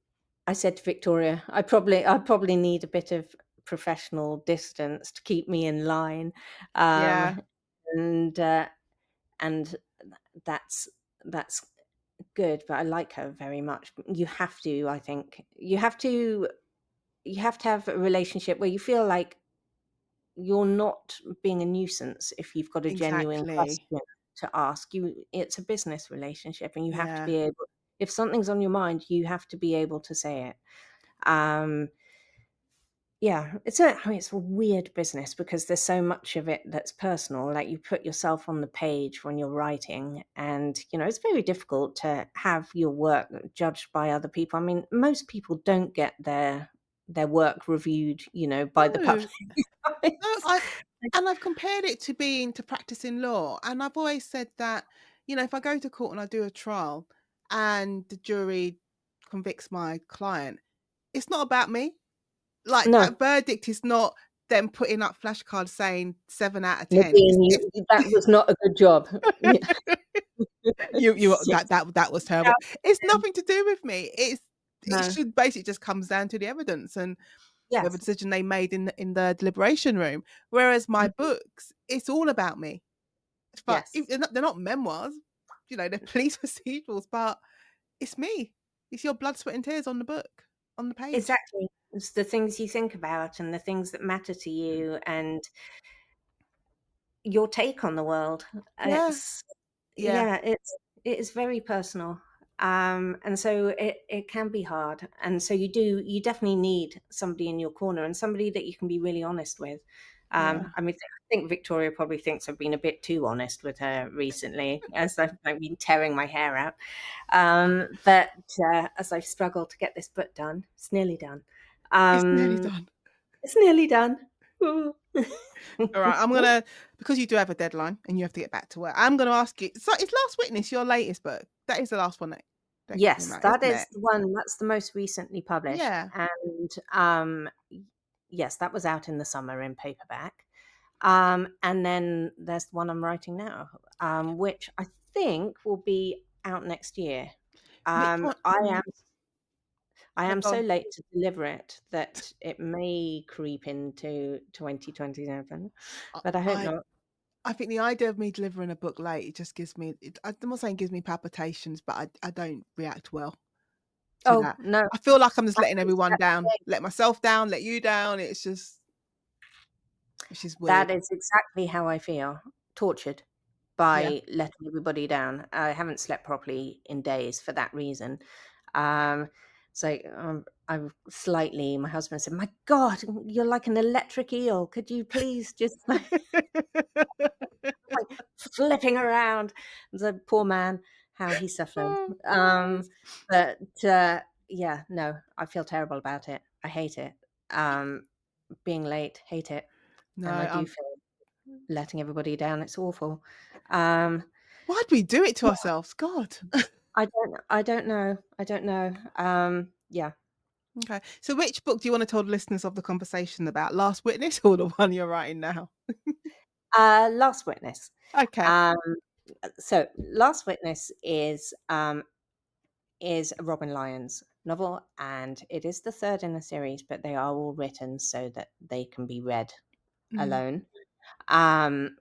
I said to Victoria, I probably need a bit of professional distance to keep me in line, Yeah. and and that's that's good. But I like her very much. You have to, I think, you have to have a relationship where you feel like you're not being a nuisance if you've got a genuine Exactly. question to ask. It's a business relationship, and you have to Yeah. be able. If something's on your mind, you have to be able to say it. Um, yeah, it's a weird business because there's so much of it that's personal. Like you put yourself on the page when you're writing, and it's very difficult to have your work judged by other people. I mean, most people don't get their work reviewed, by the No. public. No, I've compared it to practicing law, and I've always said that, you know, if I go to court and I do a trial and the jury convicts my client, it's not about me. Like, No, that verdict is not them putting up flashcards saying 7 out of 10. Nadine, that was not a good job. Yeah. You Yes. that was terrible. Shout It's at them. nothing to do with me. It No. should basically just comes down to the evidence and whatever Yes. decision they made in the deliberation room. Whereas my Mhm. books, it's all about me. But if Yes. they're not memoirs, you know, they're police procedurals, but it's me. It's your blood, sweat, and tears on the book, on the page. Exactly. It's the things you think about and the things that matter to you and your take on the world. Yeah, It's yeah, yeah, it is very personal. And so it can be hard. And so you definitely need somebody in your corner and somebody that you can be really honest with. yeah. I mean, I think Victoria probably thinks I've been a bit too honest with her recently, as I've been tearing my hair out. But as I've struggled to get this book done, it's nearly done. It's nearly Um, done. it's nearly done. Ooh. All right, I'm gonna because you do have a deadline and you have to get back to work. I'm gonna ask you. So, is Last Witness your latest book? That is the last one that came Yes, out, that isn't is it? the one that's the most recently published, Yeah. and, yes, that was out in the summer in paperback. And then there's the one I'm writing now, which I think will be out next year. Which one? I No, am go so on. late to deliver it that it may creep into 2027, I, but I hope I not. I think the idea of me delivering a book late, it just gives me. I'm not saying it gives me palpitations, but I don't react well to Oh, that. no, I feel like I'm just I letting feel the everyone exact down, same. let myself down, let you down. It's just, which is That weird. is exactly how I feel, tortured Yeah. by letting everybody down. I haven't slept properly in days for that reason. Um, so I'm slightly. My husband said, "My God, you're like an electric eel. Could you please just like flipping around?" The poor man, how he suffered. Oh, Um, goodness. but yeah, no, I feel terrible about it. I hate it. Um, Being late, hate it, No, and I do feel letting everybody down. It's awful. Um, why'd we do it to ourselves? God. I don't know. I don't know. Yeah. Okay. So which book do you want to tell the listeners of the conversation about? Last Witness or the one you're writing now? Last Witness. Okay. Um, so Last Witness is a Robin Lyons novel, and it is the third in a series, but they are all written so that they can be read Mm, alone. Um,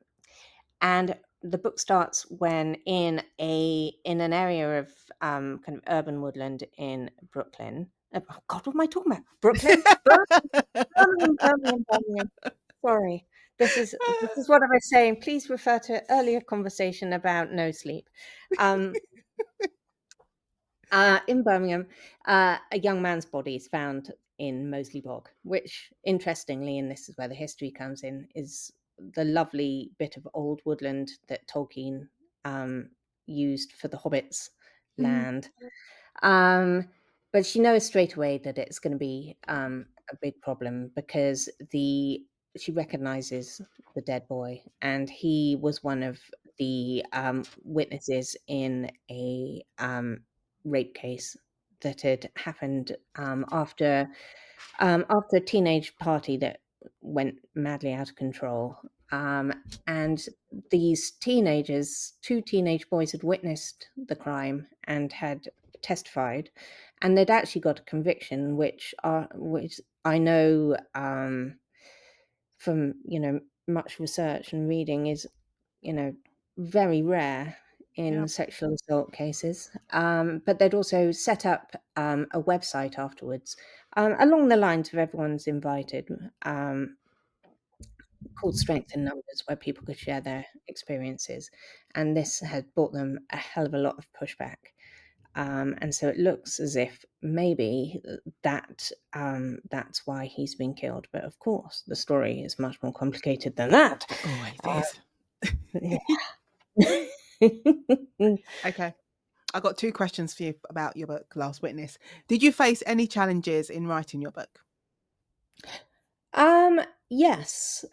and the book starts when in an area of kind of urban woodland in Brooklyn. Oh God, what am I talking about? Brooklyn, Birmingham. Sorry, this is what I was saying. Please refer to earlier conversation about no sleep. Um, in Birmingham, a young man's body is found in Moseley Bog, which, interestingly, and this is where the history comes in, is the lovely bit of old woodland that Tolkien um, used for the Hobbits' mhm, land. Um, but she knows straight away that it's going to be a big problem because she recognizes the dead boy, and he was one of the witnesses in a rape case that had happened after a teenage party that went madly out of control. And these teenagers, two teenage boys, had witnessed the crime and had testified, and they'd actually got a conviction, which I know from much research and reading is very rare yeah. in sexual assault cases. But they'd also set up a website afterwards, along the lines of everyone's invited, um, called Strength in Numbers, where people could share their experiences. And this had brought them a hell of a lot of pushback. And so it looks as if maybe that's why he's been killed. But of course, the story is much more complicated than that. It always Uh, is. yeah. Okay. I got 2 questions for you about your book, Last Witness. Did you face any challenges in writing your book? um, yes.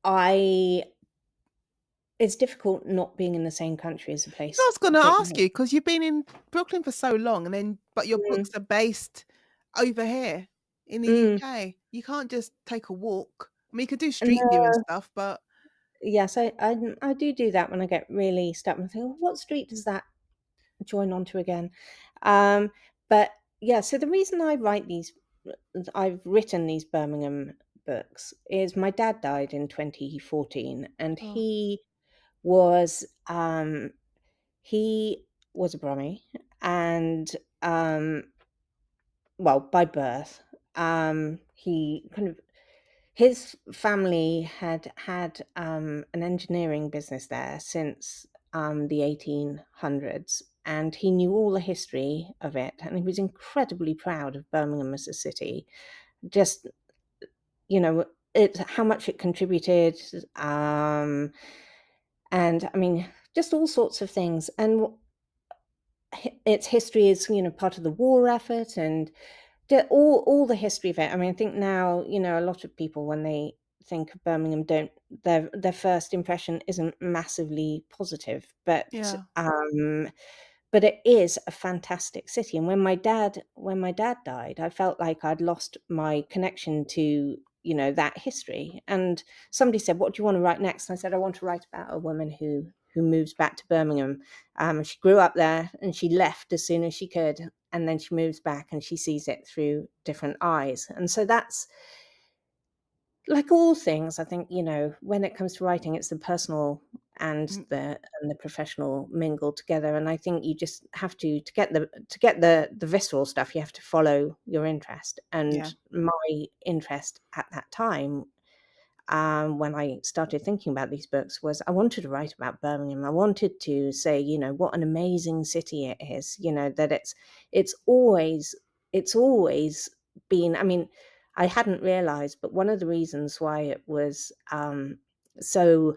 I it's difficult not being in the same country as a I place was gonna that ask you you because you've been in Brooklyn for so long, and then but your mm, books are based over here in the mm, UK. You can't just take a walk. I mean, you could do street view and no, stuff, but yes, I do that when I get really stuck and think, "Oh, what street does that join onto again?" Um, but yeah, so the reason I've written these Birmingham books is my dad died in 2014, and oh, was um, he was a Brummie, and well, by birth, he kind of his family had had an engineering business there since the 1800s, and he knew all the history of it, and he was incredibly proud of Birmingham as a city. Just it how much it contributed, and I mean, just all sorts of things. And its history is part of the war effort, and all the history of it. I mean, I think now, a lot of people when they think of Birmingham don't their first impression isn't massively positive, yeah. but it is a fantastic city. And when my dad died, I felt like I'd lost my connection to, that history. And somebody said, "What do you want to write next?" And I said, "I want to write about a woman who moves back to Birmingham. She grew up there and she left as soon as she could, and then she moves back and she sees it through different eyes." And so that's like all things, I think, when it comes to writing, it's the personal and Mm, the professional mingled together. And I think you just have to get the visceral stuff, you have to follow your interest. yeah. And my interest at that time, when I started thinking about these books, was I wanted to write about Birmingham. I wanted to say, what an amazing city it is. That it's always it's always been. I mean, I hadn't realised, but one of the reasons why it was so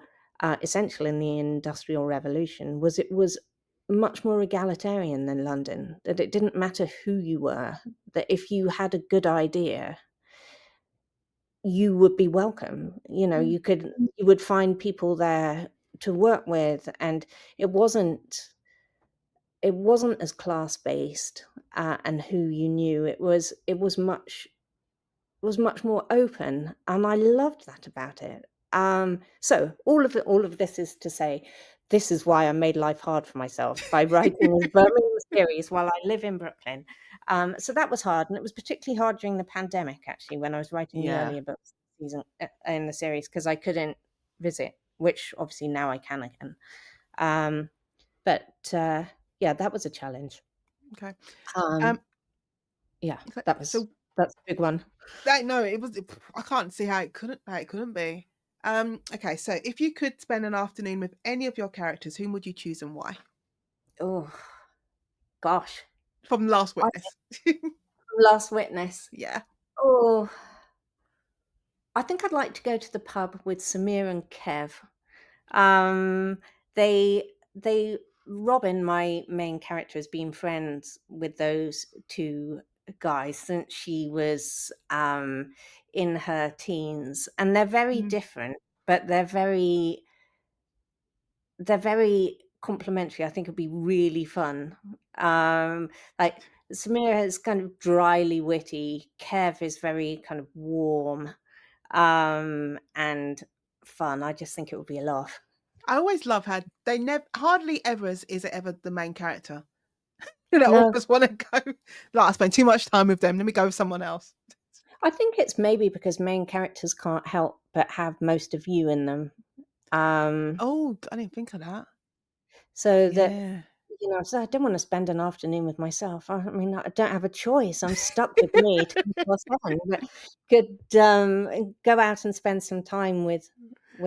essential in the Industrial Revolution was it was much more egalitarian than London. That it didn't matter who you were. That if you had a good idea, you would be welcome. Mm, You would find people there to work with, and it wasn't as class-based, and who you knew. It was much more open, and I loved that about it. So all of this is to say, this is why I made life hard for myself by writing this Birmingham series while I live in Brooklyn. So that was hard, and it was particularly hard during the pandemic, actually, when I was writing the yeah. earlier books in the series, because I couldn't visit, which obviously now I can again. Um, but yeah, that was a challenge. Okay. Um, Um, yeah, okay, so that's a big one. that no, it was I can't see how it couldn't be. Okay, so if you could spend an afternoon with any of your characters, whom would you choose and why? Oh gosh. From Last I Witness. Last Witness. Yeah. Oh, I think I'd like to go to the pub with Samir and Kev. Um, they Robin, my main character, has been friends with those two guys since she was in her teens, and they're very Mm. different, but they're very complimentary. I think it'd be really fun. Like Samira is kind of dryly witty. Kev is very kind of warm, and fun. I just think it would be a laugh. I always love how they never hardly ever is it ever the main character. You know, No, authors wanna go, like, "I spend too much time with them, let me go with someone else." I think it's maybe because main characters can't help but have most of you in them. Um, Oh, I didn't think of that. so that Yeah. so I don't want to spend an afternoon with myself. I mean, I don't have a choice. I'm stuck with me 24/7, but could go out and spend some time with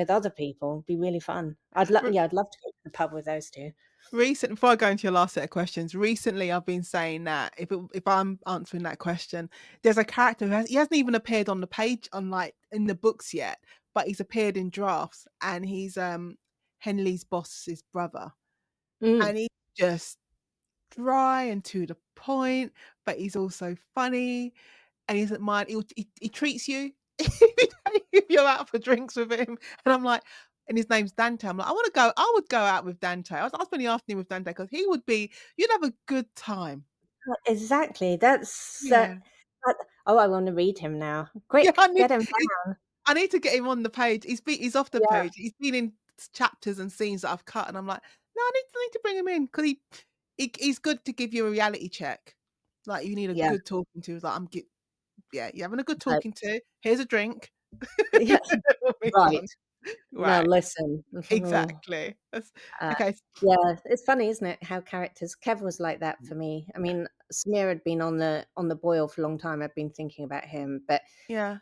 other people. It'd be really fun. Re Yeah, I'd love to go to the pub with those 2. recent Before I go into your last set of questions, recently I've been saying that if I'm answering that question, there's a character he hasn't even appeared on the page on, like, in the books yet, but he's appeared in drafts, and he's, Henley's boss's brother, Mm. and he's just dry and to the point, but he's also funny, and he doesn't mind. He treats you if you're out for drinks with him, and I'm like, and his name's Dante. I'm like, I would go out with Dante. I'll spend the afternoon with Dante because he would be you'd have a good time. Exactly. That's Yeah. that oh, I wanna read him now. Yeah, Quick, get him down. I need to get him on the page. He's off the Yeah, page. He's been in chapters and scenes that I've cut, and I'm like, "No, I need to bring him in because he's good to give you a reality check. Like, you need a yeah, good talking to. It's like, yeah, you're having a good but talking to. Here's a drink. yeah, We'll move right. on." Now Right. listen. Exactly. That's Uh, okay. yeah, it's funny, isn't it, how characters Kev was like that for me. I mean, Samir had been on the boil for a long time. I've been thinking about him, but, Yeah.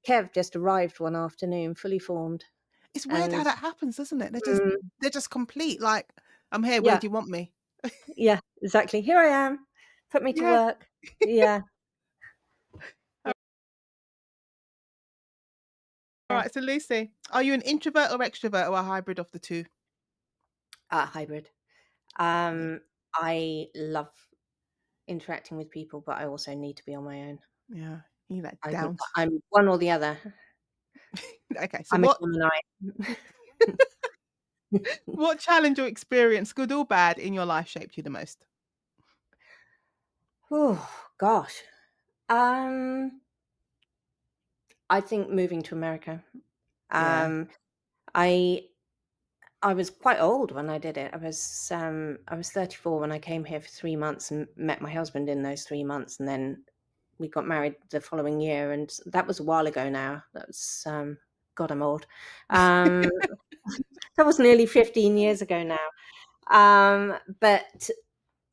Kev just arrived one afternoon, fully formed, It's weird how and that happens, isn't it? mm, They're just complete, like, "I'm here, where yeah, do you want me?" yeah, exactly. "Here I am. Put me to Yeah. work." Yeah, yeah, yeah. Alright, so Lucy, are you an introvert or extrovert or a hybrid of the 2? Hybrid. Yeah. I love interacting with people, but I also need to be on my own. Yeah. You like down to I'm one or the other. okay, so I'm a Gemini. what challenge or experience, good or bad, in your life shaped you the most? Oh, gosh. Um, I think moving to America. Yeah. Um, I I was quite old when I did it. I was 34 when I came here for 3 months and met my husband in those 3 months, and then we got married the following year, and that was a while ago now. That was, God, I'm old. Um, that was nearly 15 years ago now. But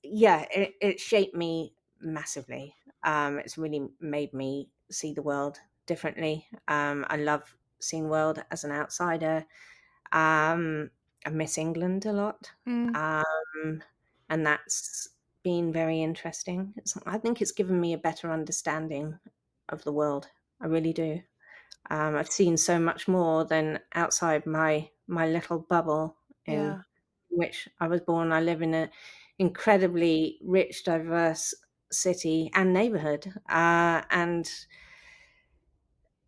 yeah, it shaped me massively. It's really made me see the world differently. I love seeing the world as an outsider. Um, I miss England a lot, Mm, um, and that's been very interesting. I think it's given me a better understanding of the world. I really do. I've seen so much more than outside my little bubble in yeah. which I was born. I live in an incredibly rich, diverse city and neighborhood, and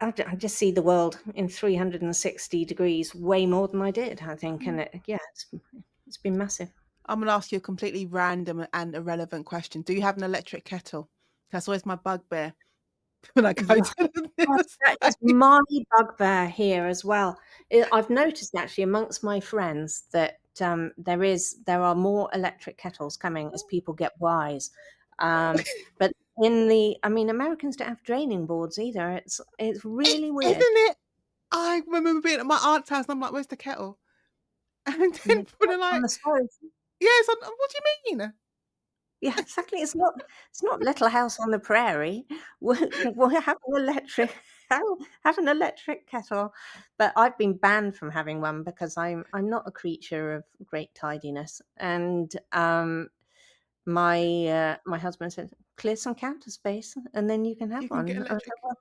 I just see the world in 360 degrees way more than I did, I think, and Mm. yeah, it's been massive. I'm gonna ask you a completely random and irrelevant question. Do you have an electric kettle? That's always my bugbear when I go Right. to the Gosh, this that is place. my bugbear here as well. I've noticed actually amongst my friends that, there are more electric kettles coming as people get wise. But I mean, Americans don't have draining boards either. It's really Isn't weird. it? I remember being at my aunt's house and I'm like, "Where's the kettle?" And then Yeah, people are on like, the stove. "Yes." "What do you mean?" Yeah, exactly. It's not Little House on the Prairie. We'll have an electric have an electric kettle. But I've been banned from having one because I'm not a creature of great tidiness. And my husband said, "Clear some counter space and then you can have You can get one." I said, electric. "Well,"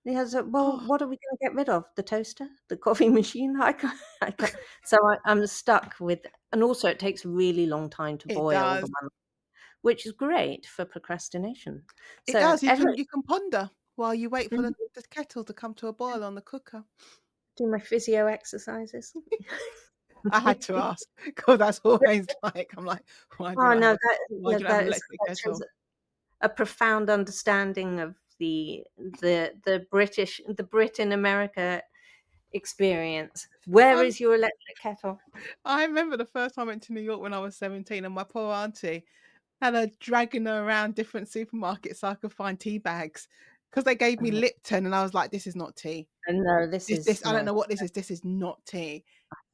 he said, "Well, Oh, what are we gonna get rid of? The toaster? The coffee machine?" I can't. So I'm stuck with, and also it takes a really long time to it boil the does. one, which is great for procrastination. It So does. You anyway, can ponder while you wait for mhm, the kettle to come to a boil on the cooker. do my physio exercises. I had to ask because that's always like, I'm like, Oh, no, that why yeah, do you not have that an is electric that shows kettle? a profound understanding of the Brit in America experience. Where Um, is your electric kettle? I remember the first time I went to New York when I was 17 and my poor auntie had her dragging her around different supermarkets so I could find tea bags because they gave me Oh, Lipton and I was like, "This is not tea. no, this is This I don't no. know what this is. This is not tea."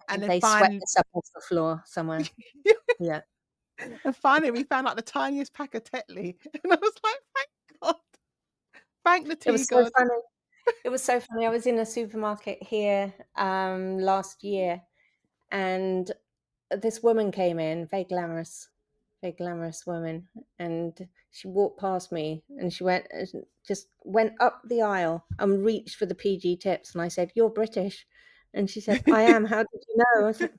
And then They swept finally this up off the floor somewhere. Yeah. and finally we found, like, the tiniest pack of Tetley and I was like, "Thank God. Thank the It tea was so god." funny. It was so funny. I was in a supermarket here, last year, and this woman came in, very glamorous woman, and she walked past me and she went just went up the aisle and reached for the PG tips, and I said, "You're British." And she said, "I am. How did you know?" I was like,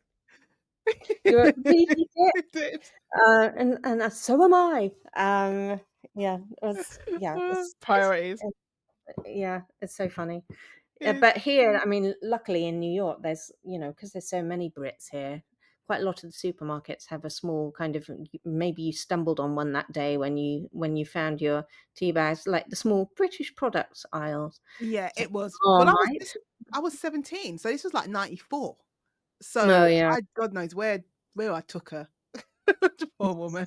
"You're at the PG tip." It did. So am I. Yeah, it was Priorities. yeah, it's so funny. It's But here, I mean, luckily in New York, there's, because there's so many Brits here, quite a lot of the supermarkets have a small kind of, maybe you stumbled on one that day when you found your tea bags, like the small British products aisles. yeah, It's like, it was well, Marmite. I was 17, so this was like 94. No, So, yeah. I God knows where I took her. Poor woman.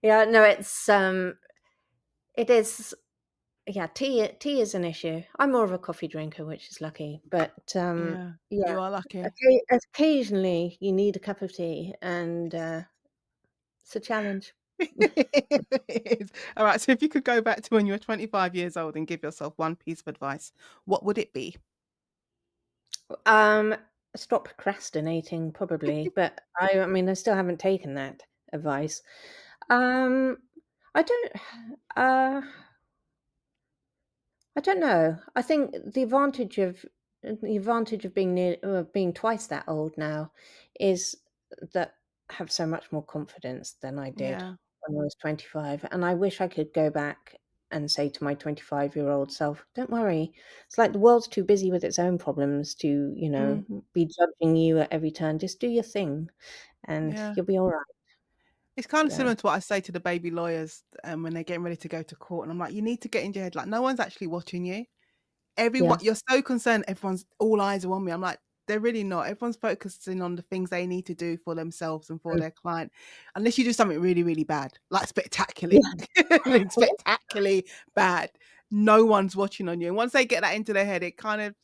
Yeah, no, it is. Yeah, tea is an issue. I'm more of a coffee drinker, which is lucky, but, Yeah, yeah, you are lucky. occasionally you need a cup of tea, and, it's a challenge. It is. Alright, so if you could go back to when you were 25 years old and give yourself one piece of advice, what would it be? Um, Stop procrastinating, probably, but I mean, I still haven't taken that advice. Um, I don't, uh I don't know. I think the advantage of being twice that old now is that I have so much more confidence than I did Yeah. when I was 25, and I wish I could go back and say to my 25-year-old self, "Don't worry. It's like the world's too busy with its own problems to, Mm, be judging you at every turn. Just do your thing, and yeah. you'll be all right." It's kinda Yeah. similar to what I say to the baby lawyers, when they're getting ready to go to court, and I'm like, "You need to get into your head, like, no one's actually watching you. Everyone Yeah. you're so concerned everyone's all eyes are on me." I'm like, "They're really not. Everyone's focusing on the things they need to do for themselves and for Mm. their client. Unless you do something really, really bad, like Yeah. spectacularly, I mean, spectacularly bad. No one's watching on you. And once they get that into their head, it kind of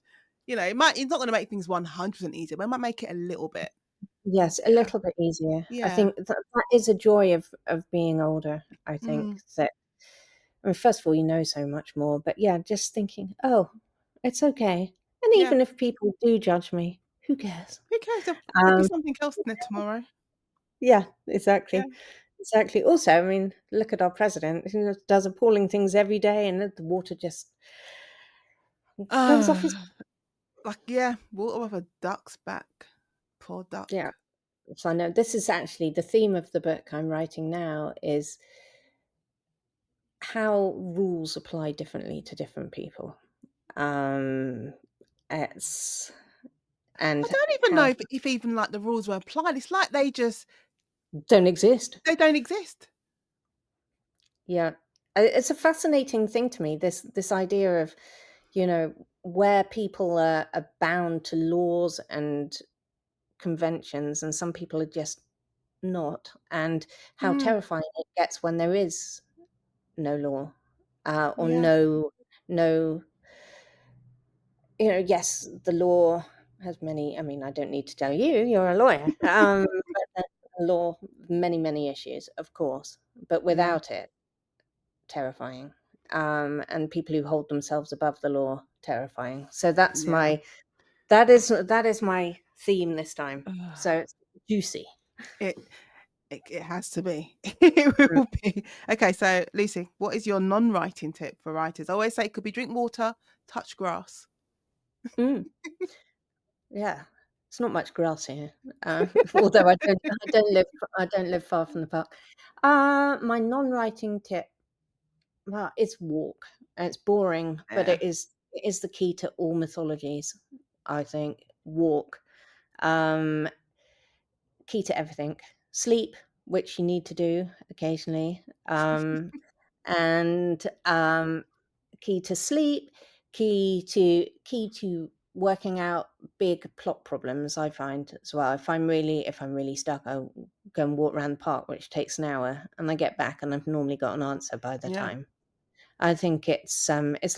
it's not gonna make things 100% easier, but it might make it a little bit. Yes, a Yeah. little bit easier. I Yeah. think that is a joy of being older, I think, Mm. that I mean, first of all, you know so much more, but yeah, just thinking, "Oh, it's okay." And Yeah. even if people do judge me, who cares? Who cares? There could be Um, something else in it tomorrow. yeah, Yeah. exactly. Exactly. Also, I mean, look at our president, who does appalling things every day, and the water just goes off his. Ah, like, yeah, water off a duck's back. Poor Yeah. duck. So I know this is actually the theme of the book I'm writing now is how rules apply differently to different people. Um, it's I and don't even know how if even, like, the rules were applied. It's like don't exist. they don't exist. Yeah. It's a fascinating thing to me, this idea of, where people are bound to laws and conventions, and some people are just not, and how Mm, terrifying it gets when there is no law, or yeah, no yes, the law has many. I mean, I don't need to tell you, you're a lawyer. But the law, many, many issues, of course, but yeah, without it, terrifying. And people who hold themselves above the law, terrifying. So yeah. that is my theme this time. Ugh, So it's juicy. it it has to be. It Mm. will be. Okay, so Lucy, what is your non-writing tip for writers? I always say it could be drink water, touch grass. Mm. Yeah. It's not much grass here, although I don't live far from the park. My non-writing tip, well, it's walk. It's boring, but Yeah. it is the key to all mythologies, I think. Walk. Um, Key to everything. Sleep, which you need to do occasionally. And key to sleep, key to working out big plot problems, I find as well. If I'm really stuck, I'll go and walk around the park, which takes an hour, and I get back and I've normally got an answer by the Yeah. time. I think it's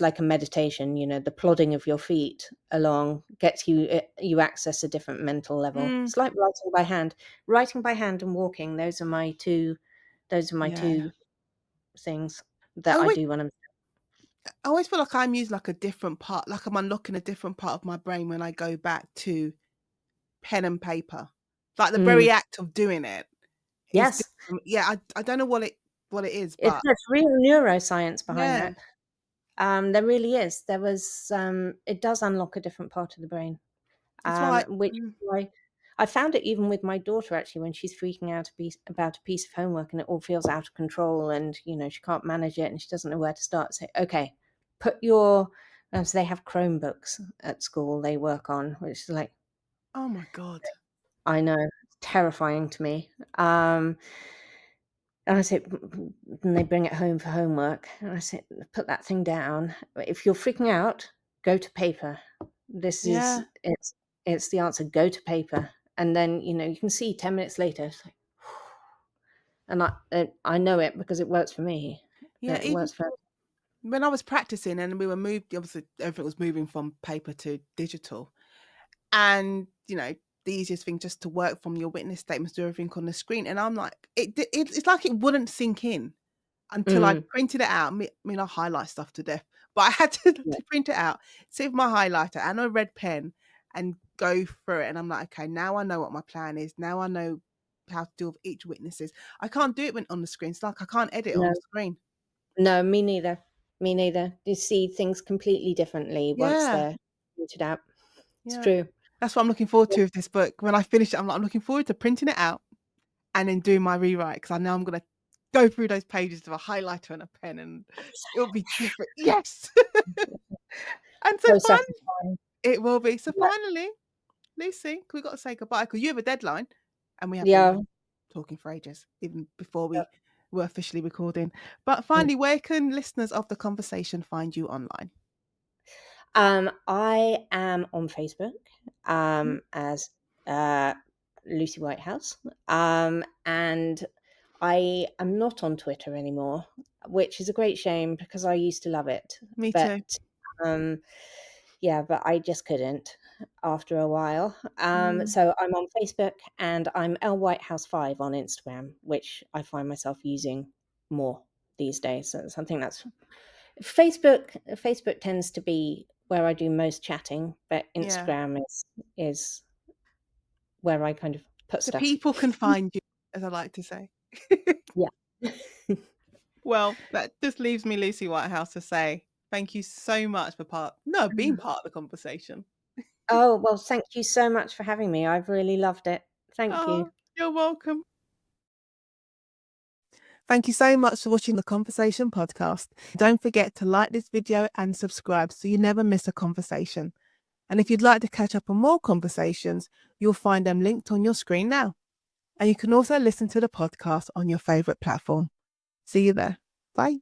like a meditation, the plodding of your feet along gets you access a different mental level. Mm, It's like writing by hand. Writing by hand and walking, those are my 2 yeah. things I that I always do when I'm. I always feel like I'm using, like, a different part, like I'm unlocking a different part of my brain when I go back to pen and paper. Like, the Mm, very act of doing it is yes, different. Yeah, I don't know what it is, it's but there's real neuroscience behind yeah, that. There really is. It does unlock a different part of the brain. that's why Which is why I found it even with my daughter, actually, when she's freaking out about a piece of homework and it all feels out of control, and she can't manage it and she doesn't know where to start. Say, okay, put your so they have Chromebooks at school they work on, which is like, Oh my God. I know, it's terrifying to me. And I say, and they bring it home for homework, and I say, put that thing down. If you're freaking out, go to paper. This is Yeah. it's the answer. Go to paper, and then you can see 10 minutes later. It's like, and I know it because it works for me. Yeah. It Even works for when I was practicing and we were moved, obviously everything was moving from paper to digital. And, the easiest thing just to work from your witness statements, do everything on the screen. And I'm like, it's like it wouldn't sink in until I mm, printed it out. I mean, I highlight stuff to death, but I had to, yeah, to print it out, sit with my highlighter and a red pen and go through it. And I'm like, okay, now I know what my plan is. Now I know how to deal with each witnesses. I can't do it when on the screen. It's like I can't edit on no, the screen. no, me neither. Me neither. You see things completely differently once Yeah, they're printed out. It's yeah. true. That's what I'm looking forward Yeah. to with this book. When I finish it, I'm looking forward to printing it out and then doing my rewrite because I know I'm gonna go through those pages with a highlighter and a pen, and it'll be different. Yes. And so So finally, satisfying. it will be. So Yeah. finally, Lucy, we got to say goodbye because you have a deadline, and we have been Yeah. talking for ages, even before Yeah. we were officially recording. But Mm. finally, where can listeners of the conversation find you online? I am on Facebook Mhm. as uh, Lucie Whitehouse, and I am not on Twitter anymore, which is a great shame because I used to love it. Me too. But um, yeah, but I just couldn't after a while. Mm, So I'm on Facebook and I'm L Whitehouse 5 on Instagram, which I find myself using more these days. So it's something that's Facebook tends to be where I do most chatting, but yeah. Instagram is where I kind of put So stuff. people can find you, as I like to say. Yeah. Well, that just leaves me, Lucy Whitehouse, to say thank you so much for being part of the conversation. Oh, well, thank you so much for having me. I've really loved it. Thank you. Oh, you're welcome. Thank you so much for watching the Conversation podcast. Don't forget to like this video and subscribe so you never miss a conversation. And if you'd like to catch up on more conversations, you'll find them linked on your screen now. And you can also listen to the podcast on your favourite platform. See you there. Bye.